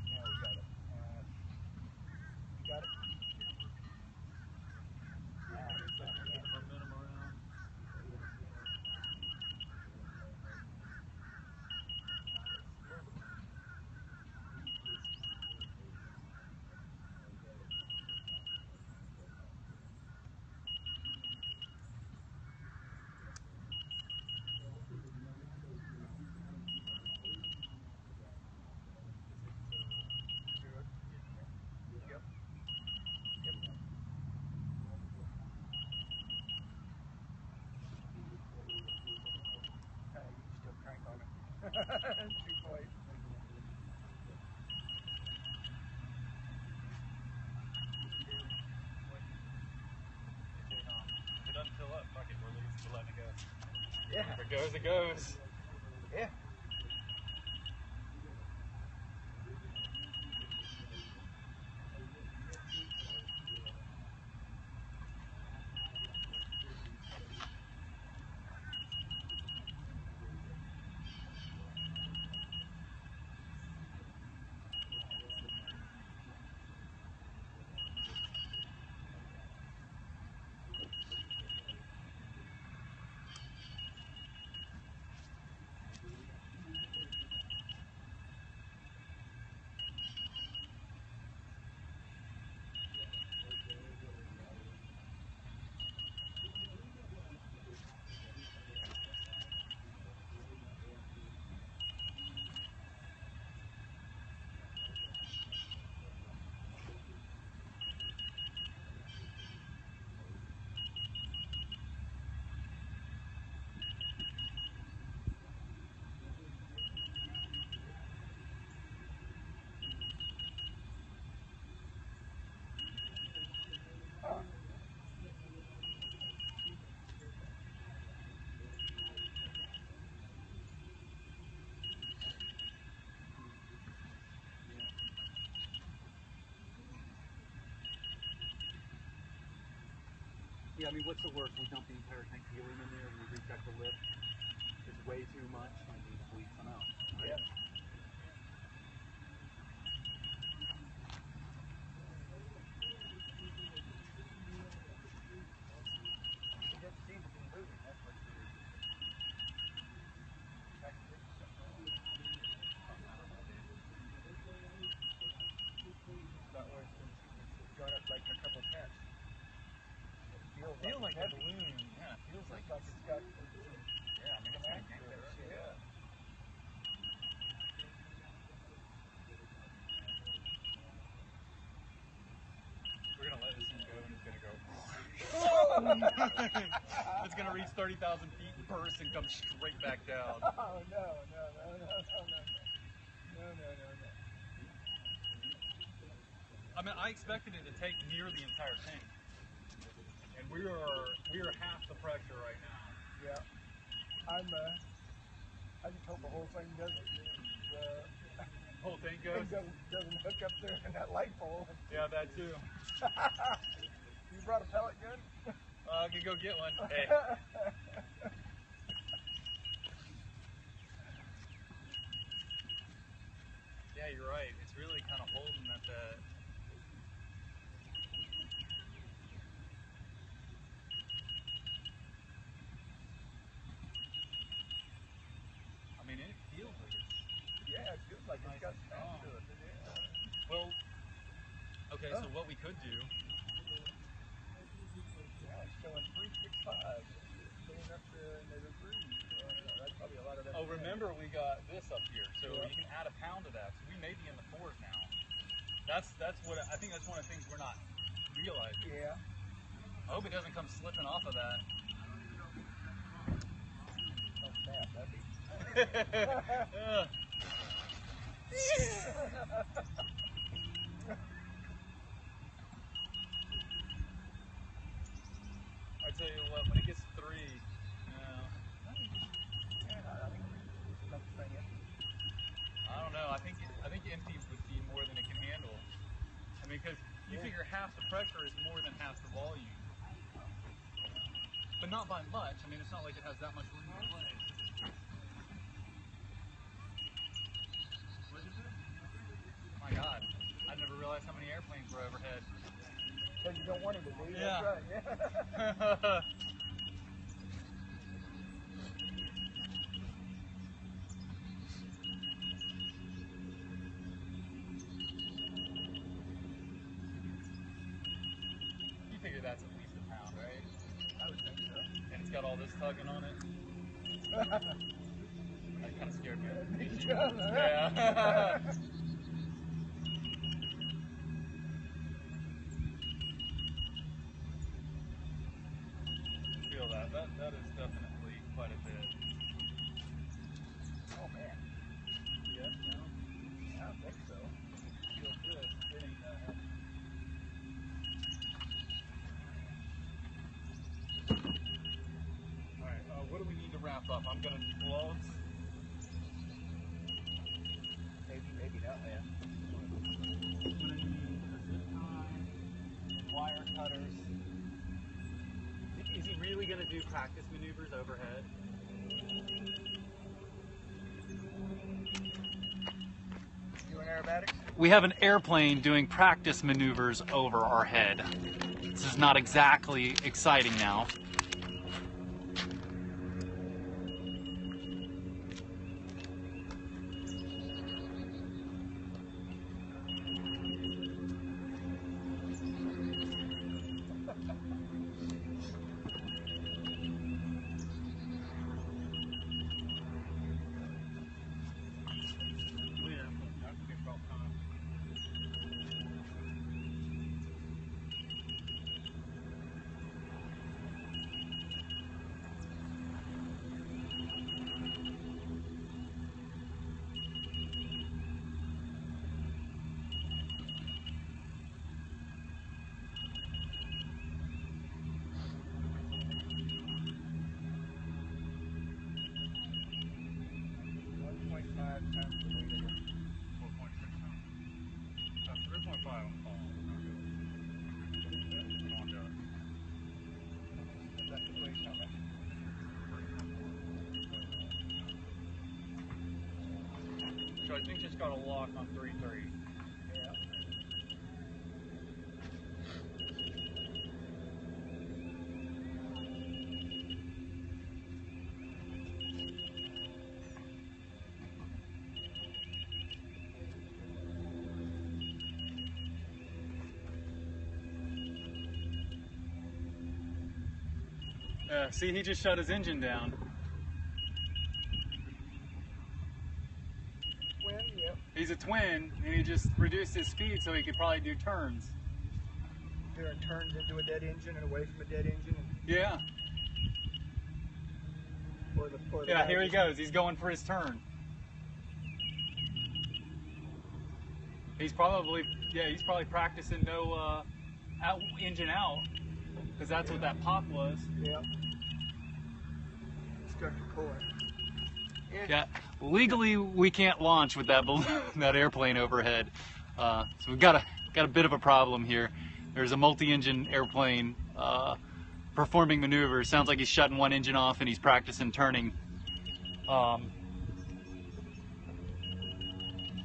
Now we got it. You got it? Get the momentum around. Yep. Yep. You can still crank on it. 2 point. If it doesn't fill up, fuck it, we're letting it go. Yeah. If it goes, it goes. Yeah. Yeah, I mean, what's the worst? We dump the entire tank of helium in there and we recheck the lift. It's way too much and we bleed some out. Right? Yeah. It doesn't seem to be moving. That's what's weird. I can think of something wrong. About where it's gone up like a couple tenths. It feels like The it's heavy. balloon, yeah, it feels like It's got some yeah, I mean, it's gonna yank that shit. Yeah. We're gonna let this thing go and it's gonna go. It's gonna reach 30,000 feet and burst and come straight back down. Oh no. I mean, I expected it to take near the entire tank, and we are half the pressure right now. Yeah. I just hope the whole thing doesn't Whole thing goes. doesn't hook up there in that light pole. Yeah, that too. You brought a pellet gun? I can go get one. Hey. Yeah, you're right. It's really kind of holding at the. So what we could do. Yeah, it's showing 365. Going up to another 3. So, that's probably a lot of that. Oh, remember we got this up here, so Yeah. you can add a pound to that. So we may be in the 4s now. That's what I think. That's one of the things we're not realizing. Yeah. I hope it doesn't come slipping off of that. Oh, snap. That'd be. Ugh. I tell you what, when it gets 3, I don't know. I think empty would be more than it can handle. I mean, because you figure half the pressure is more than half the volume, but not by much. I mean, it's not like it has that much room to play. What is it? My God, I never realized how many airplanes were overhead. Because you don't want it to be. Yeah. That's right. Yeah. You figure that's at least a pound, right? I would think so. And it's got all this tugging on it. That kind of scared me. Yeah. Feel that. That is definitely quite a bit. Oh, man. Yes, no? I don't think so. Feels good. Getting Alright, what do we need to wrap up? I'm gonna need gloves. Maybe not, man. I'm gonna need a zip tie, wire cutters. Is he really gonna do practice maneuvers overhead? Doing aerobatics? We have an airplane doing practice maneuvers over our head. This is not exactly exciting now. So I think it's got a lock on 3.3. Yeah. See, he just shut his engine down. Twin, yep. He's a twin, and he just reduced his speed so he could probably do turns. Doing turns into a dead engine and away from a dead engine. Yeah. Or the Yeah, here he goes. He's going for his turn. He's probably practicing no engine out, because that's what that pop was. Yep. Start to pull it. Yeah, legally we can't launch with that balloon, that airplane overhead. So we've got a bit of a problem here. There's a multi-engine airplane performing maneuvers. Sounds like he's shutting one engine off and he's practicing turning.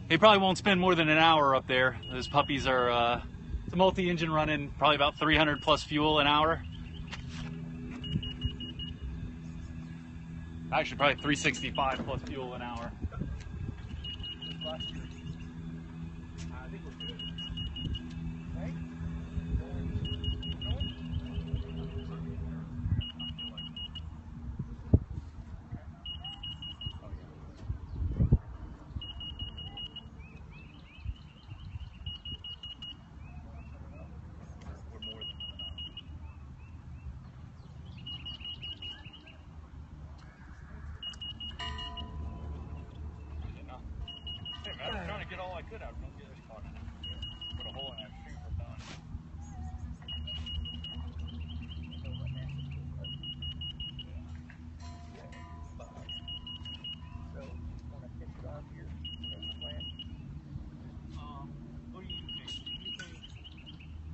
He probably won't spend more than an hour up there. Those puppies are, it's a multi-engine running probably about 300 plus fuel an hour. Actually, probably 365 plus fuel an hour. I think we're good. Right? good out. Don't get it caught in it. Put a hole in that tree, we're done. So what next? Yeah. So want to finish it off here? That's the plan. What do you think?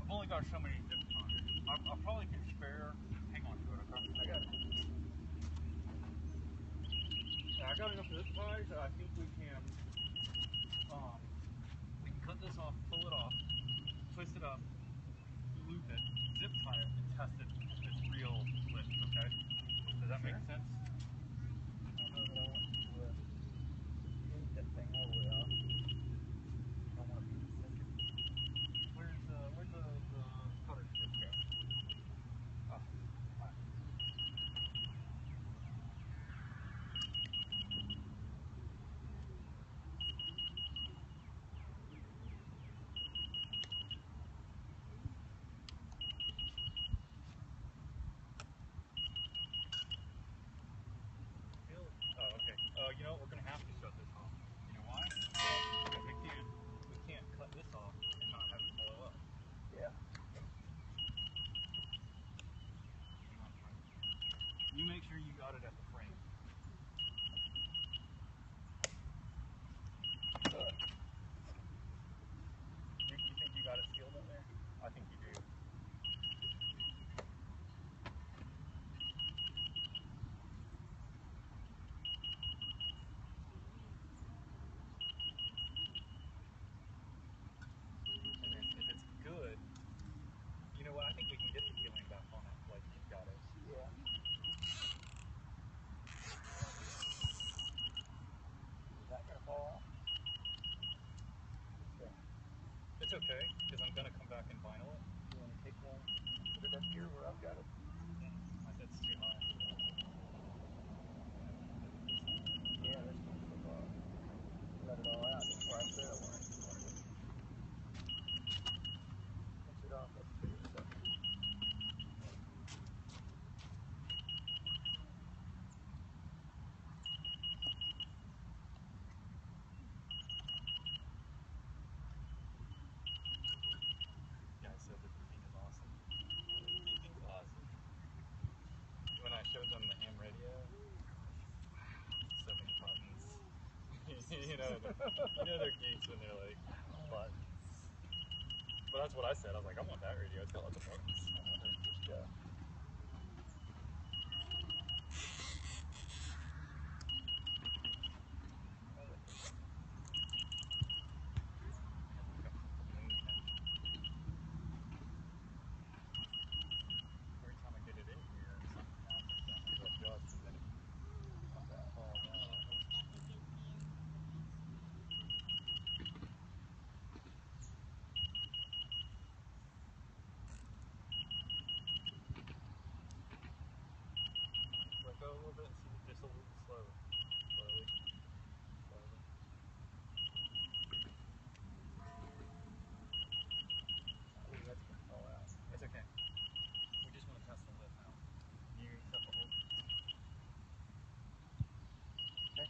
I've only got so many zip ties. I probably can spare. Hang on to it, okay? I got it. Yeah, I got enough zip ties. I think we can cut this off, pull it off, twist it up, loop it, zip tie it, and test it if it's real lift, okay? Does that make sense? I don't know that I want to move that thing all the way off. I don't want to be sensitive. Where's the cutter strip go? Oh, fine. Oh, okay. You know what? We're gonna have to shut this off. You know why? Because we can't cut this off and not have it blow up. Yeah. You make sure you got it at the frame. You think you got it sealed in there? I think you do. And then if it's good, you know what? I think we can get the sealing back on it like you've got it. Yeah. Is that going to fall off? Okay. It's okay, because I'm going to come back and vinyl it. You want to take one, put it up here where I've got it? That's too high. Yeah, that's going to slip off. Let it all out. That's why I said I wanted to pinch it off up here. So. Guy said that the thing is awesome. It's awesome. When I showed them the ham radio, 7 buttons. you know they're geeks when they're like, buttons. But that's what I said. I was like, I want that radio. It's got lots of buttons. Yeah. Every time I get it in here, something happens. I have to adjust and then it falls out. Let go a little bit and see just a little slowly. Slowly. Slowly. Oh, that's going to fall out. It's okay. We just want to test the lift now. You set the hold. Okay.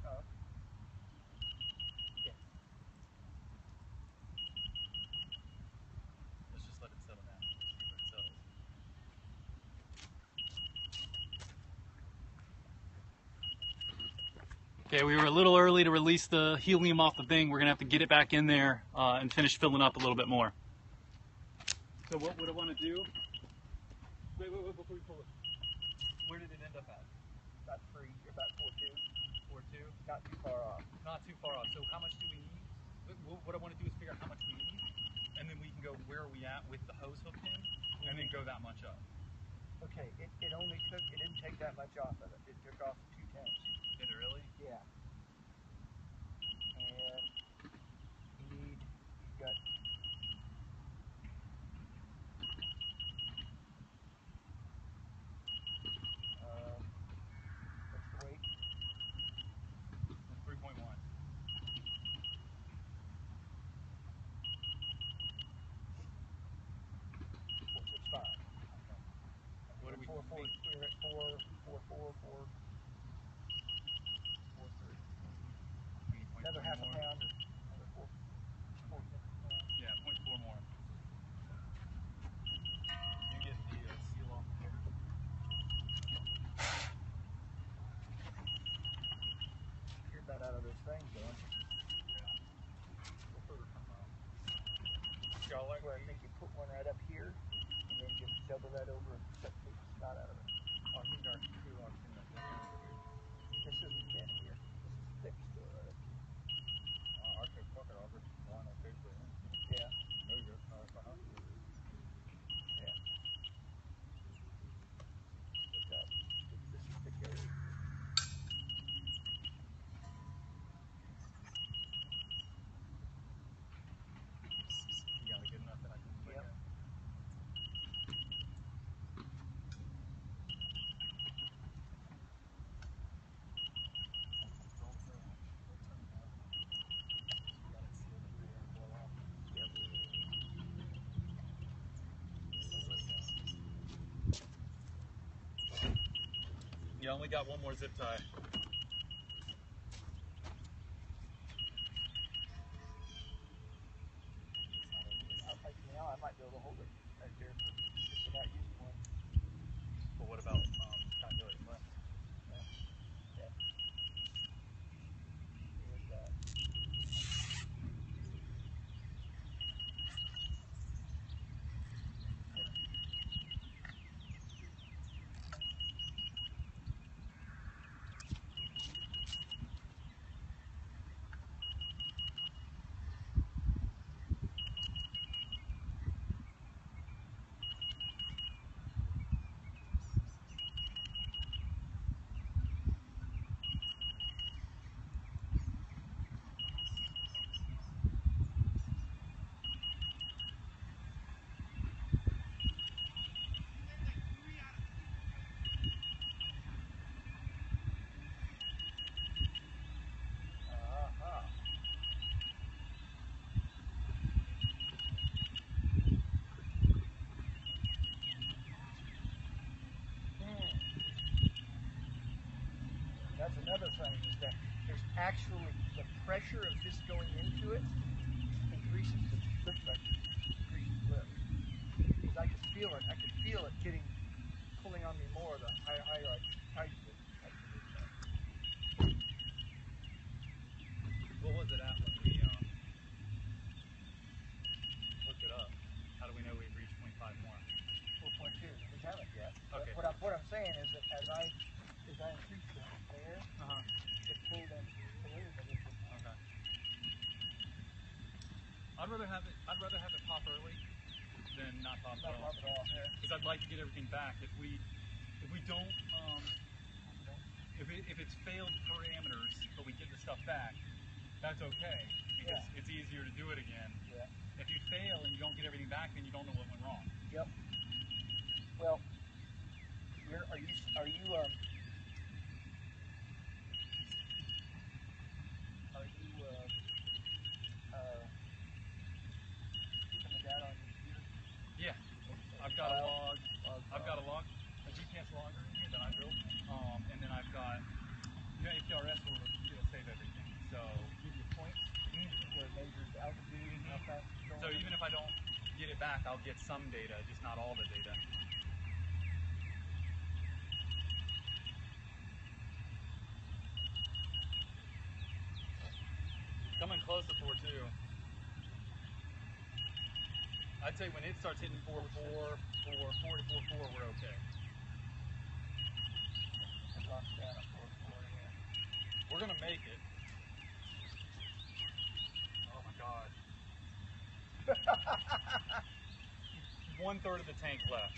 Oh. Yeah. Let's just let it settle down. See where it settles. Okay, we were a little early to release the helium off the thing. We're gonna have to get it back in there and finish filling up a little bit more. So what would I want to do? Wait, before we pull it. Where did it end up at? About 4.2. 4.2? Not too far off. Not too far off. So how much do we need? What I want to do is figure out how much we need, and then we can go where are we at with the hose hooked in, and then go that much up. Okay, it didn't take that much off of it. It took off 2/10. Did it really? Yeah. And you've got what's the weight? 3.1. 4, 4. We're at 4, 4, 4, 4, 4, 3. Another half a pound or another 4, 4 pounds. Yeah, 0.4 more. You get the seal off of here. You're about out of those things, though, aren't you? Yeah. We'll further come out. Well, I think you put one right up here, and then just double that over and cut the snot out of it. Oh, you got 2 on that. This isn't thin here. This is thick still right up here. I could fuck it. I'll just line on paper and Yeah. move it if I have to. Yeah. Look up. This is thick area. You got it good enough that I can look Yep. at. You only got one more zip tie. Now I might be able to hold it right there just without using one. But what about calculating left? Yeah. There's that. That's another thing, is that there's actually the pressure of this going into it increases the lift vector, increases lift. Because I could feel it. I could feel it pulling on me more the higher I tightened it. What was it at when we looked it up? How do we know we've reached 0.5 more? 4.2. We haven't yet. Okay. What I'm saying is that as I increase there, it pulled in balloon a little bit. Okay. I'd rather have it pop early than not pop at Not all. pop at all. Yeah. Because I'd like to get everything back. If we don't if it's failed parameters but we get the stuff back, that's okay because it's easier to do it again. Yeah. If you fail and you don't get everything back, then you don't know what went wrong. Yep. Well, are you keeping the data on your computer? Yeah. I've got a log. I've got a GPS logger in here that I built, and then I've got APRS where it'll save everything. So Give you points where it measures altitude and how fast it's going. So even if I don't get it back, I'll get some data, just not all the data. Coming close to 4.2. I'd say when it starts hitting 4.4 or 4 to 4.4, we're okay. We're gonna make it. Oh my god. 1/3 of the tank left.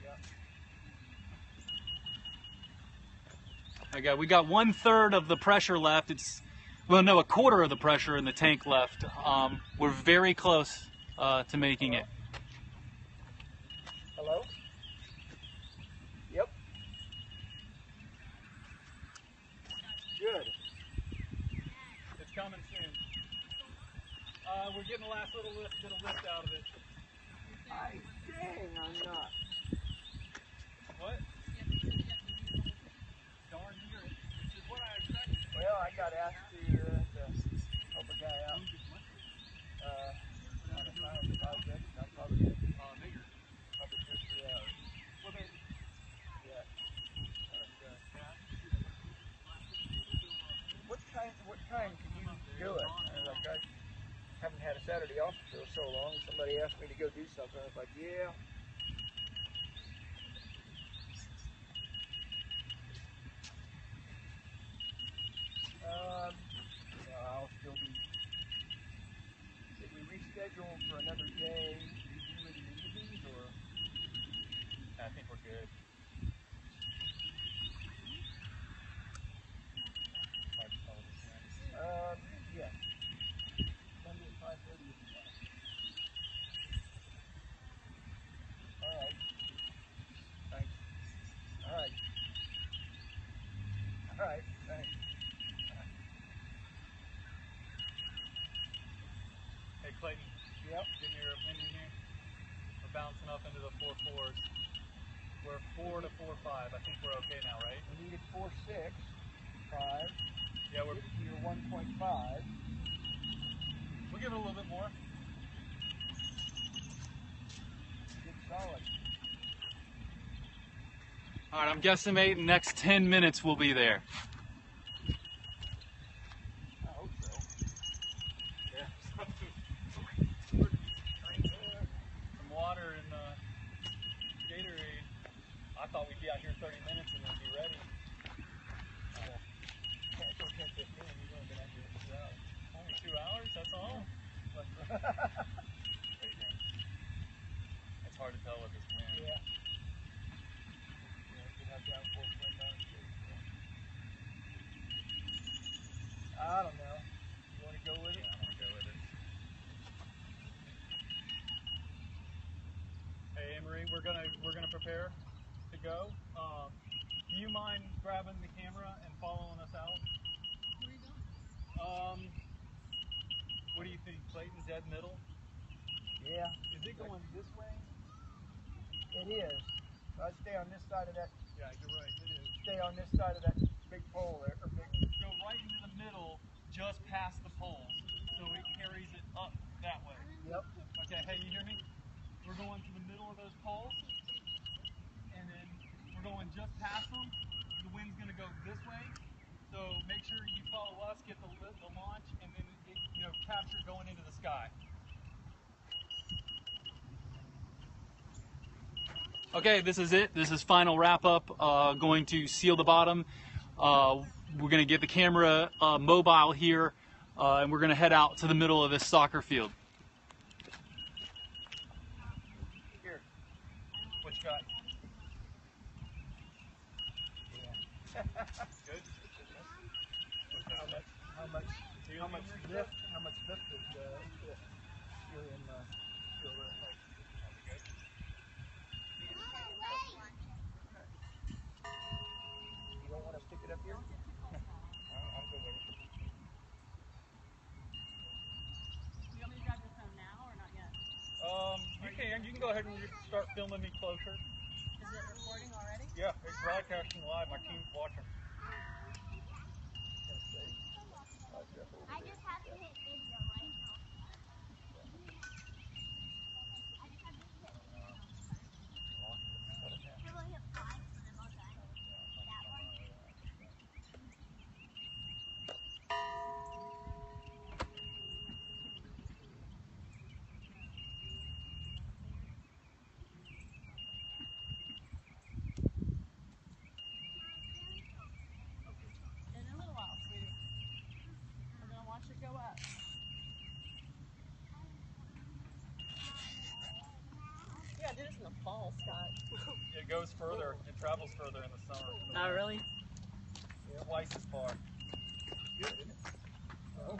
Yep. Okay, we got 1/3 of the pressure left. Well, no, 1/4 of the pressure in the tank left. We're very close to making it. Hello? Yep. Good. It's coming soon. We're getting the last little bit of lift out of it. Dang, I'm not. off for so long. Somebody asked me to go do something. I was like, yeah. I'll still be. Did we reschedule for another day? Did you do any interviews or? I think we're good. Yeah. Monday at 5:30 is fine. All right. Thanks. All right. All right. Thanks. Hey Clayton, Yep. getting your opinion here? We're bouncing up into the 4.4s. We're 4 to 4.5. I think we're okay now, right? We needed 4.6, 5. Yeah, we're. You're 1.5. We'll give it a little bit more. Good solid. All right, I'm guesstimating next 10 minutes we'll be there. I hope so. Yeah. Some water and Gatorade. I thought we'd be out here 30 minutes and then be ready. Can't go 10:15. You've only been out here 2 hours. Only 2 hours, that's all? It's hard to tell with this wind. Yeah. Yeah, we could have downforce wind on too. So. I don't know. You want to go with it? Yeah, I'm gonna go with it. Hey, Amory, we're gonna prepare to go. Do you mind grabbing the camera and following us out? Where are you going? What do you think, Clayton? Dead middle? Yeah. Is it going this way? It is. I'd stay on this side of that. Yeah, you're right. It is. Stay on this side of that big pole there. Or big. Go right into the middle, just past the poles, so it carries it up that way. Yep. Okay. Hey, you hear me? We're going to the middle of those poles, and then we're going just past them. The wind's gonna go this way, so make sure you follow us, get the launch, and then it, capture going into the sky. Okay, this is it. This is final wrap up. Going to seal the bottom. We're going to get the camera mobile here, and we're going to head out to the middle of this soccer field. Here. What you got? Yeah. Good. How much lift? How much lift is you're in? Still in like. You don't want to stick it up here? I'll go with it. You want me to grab your phone now or not yet? You can go ahead and start filming me closer. Is it recording already? Yeah, it's broadcasting live. My team's watching. I just have to hit video right now. I just have to hit video. Probably hit 5 and then I'll die. That one. In a little while, sweetie. I'm gonna watch it go up. Yeah, I did this in the fall, Scott. It goes further. It travels further in the summer. Oh, really? Twice as far. Good, isn't it? Oh.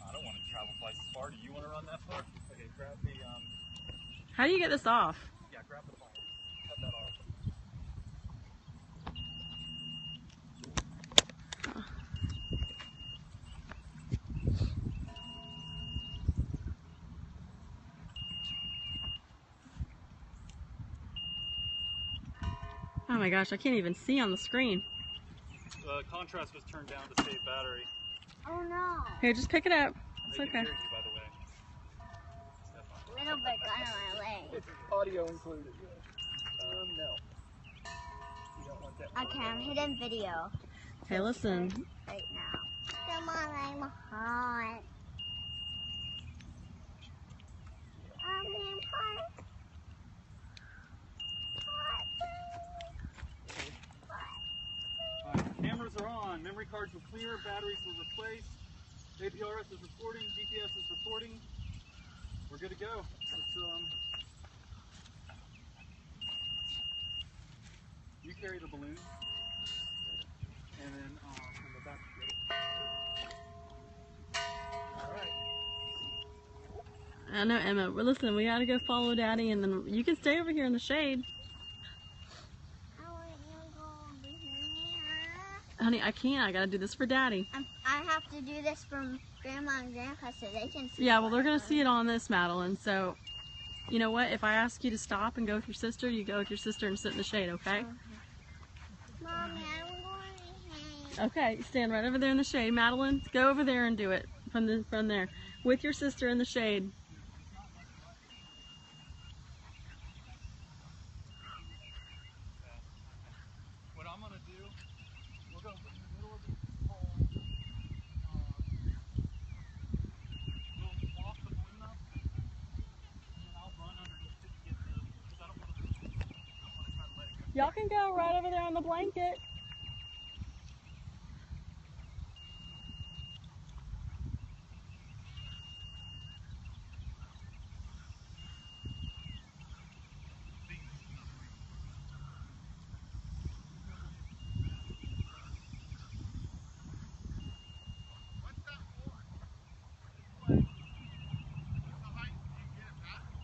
I don't want to travel twice as far. Do you want to run that far? Okay, grab the How do you get this off? Yeah, grab the phone. Cut that off. Oh my gosh, I can't even see on the screen. The contrast was turned down to save battery. Oh no. Here, just pick it up. It's They can okay. hear you, by the way. Little bit got on my leg. It's audio included. No. You don't want that. Okay, I'm hitting video Hey, listen. right now. Come on, I'm hot. name card. Alright, cameras are on. Memory cards were clear. Batteries were replaced. APRS is reporting. GPS is reporting. We're good to go. You carry the balloon. And then we'll go back to get it. Alright. I know, Emma. Well, listen, we gotta go follow Daddy, and then you can stay over here in the shade. I want you to go over here. Honey, I can't. I gotta do this for Daddy. I have to do this from Grandma and Grandpa so they can see. Yeah, well, they're gonna see it on this, Madeline. So, you know what? If I ask you to stop and go with your sister, you go with your sister and sit in the shade, okay? Mommy, I'm going to hang. Okay, stand right over there in the shade. Madeline, go over there and do it from there with your sister in the shade. What I'm going to do, we'll go in the middle of this hole. We'll walk the balloon up, and then I'll run underneath it to get the, because I don't want to try to let it go. Y'all can go right over there on the blanket.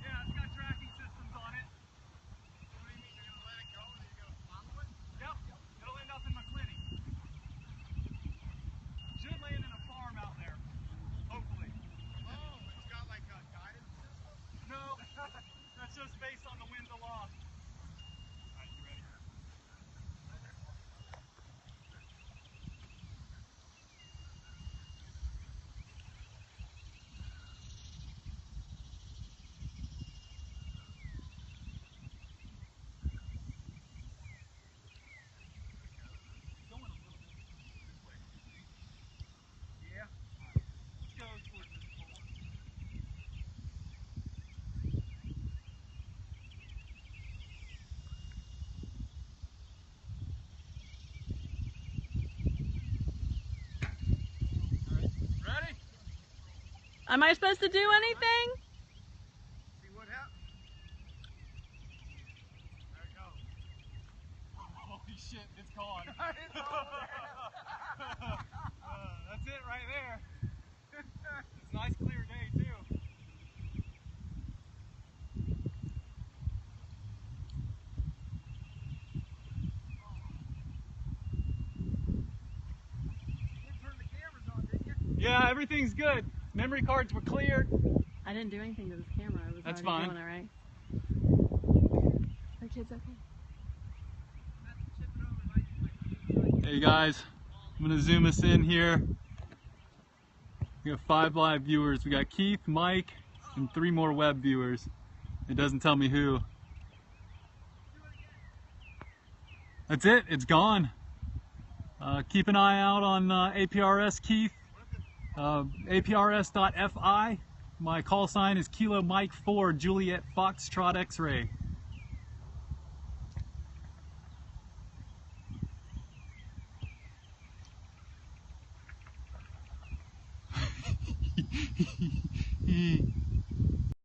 Yeah, it's got tracking systems on it. What do you mean? You're going to let it go and then you're going to follow it? Yep. It'll end up in McClinney. Should land in a farm out there. Hopefully. Oh, it's got like a guidance system? No. That's just based on the winds aloft. Alright, you ready? Going a little bit this way. Yeah. Let's go towards this pole. Ready? Am I supposed to do anything? See what happens. There it goes. Holy shit, it's gone. It's all there. That's it right there. It's a nice clear day too. You did turn the cameras on, didn't you? Yeah, everything's good. Memory cards were cleared. I didn't do anything to this camera. I was That's already fine. doing it, right? Are kids okay? Hey guys, I'm gonna zoom us in here. We got 5 live viewers. We got Keith, Mike, and 3 more web viewers. It doesn't tell me who. That's it, it's gone. Keep an eye out on APRS Keith, APRS.FI. My call sign is Kilo Mike 4 Juliet Foxtrot X-Ray.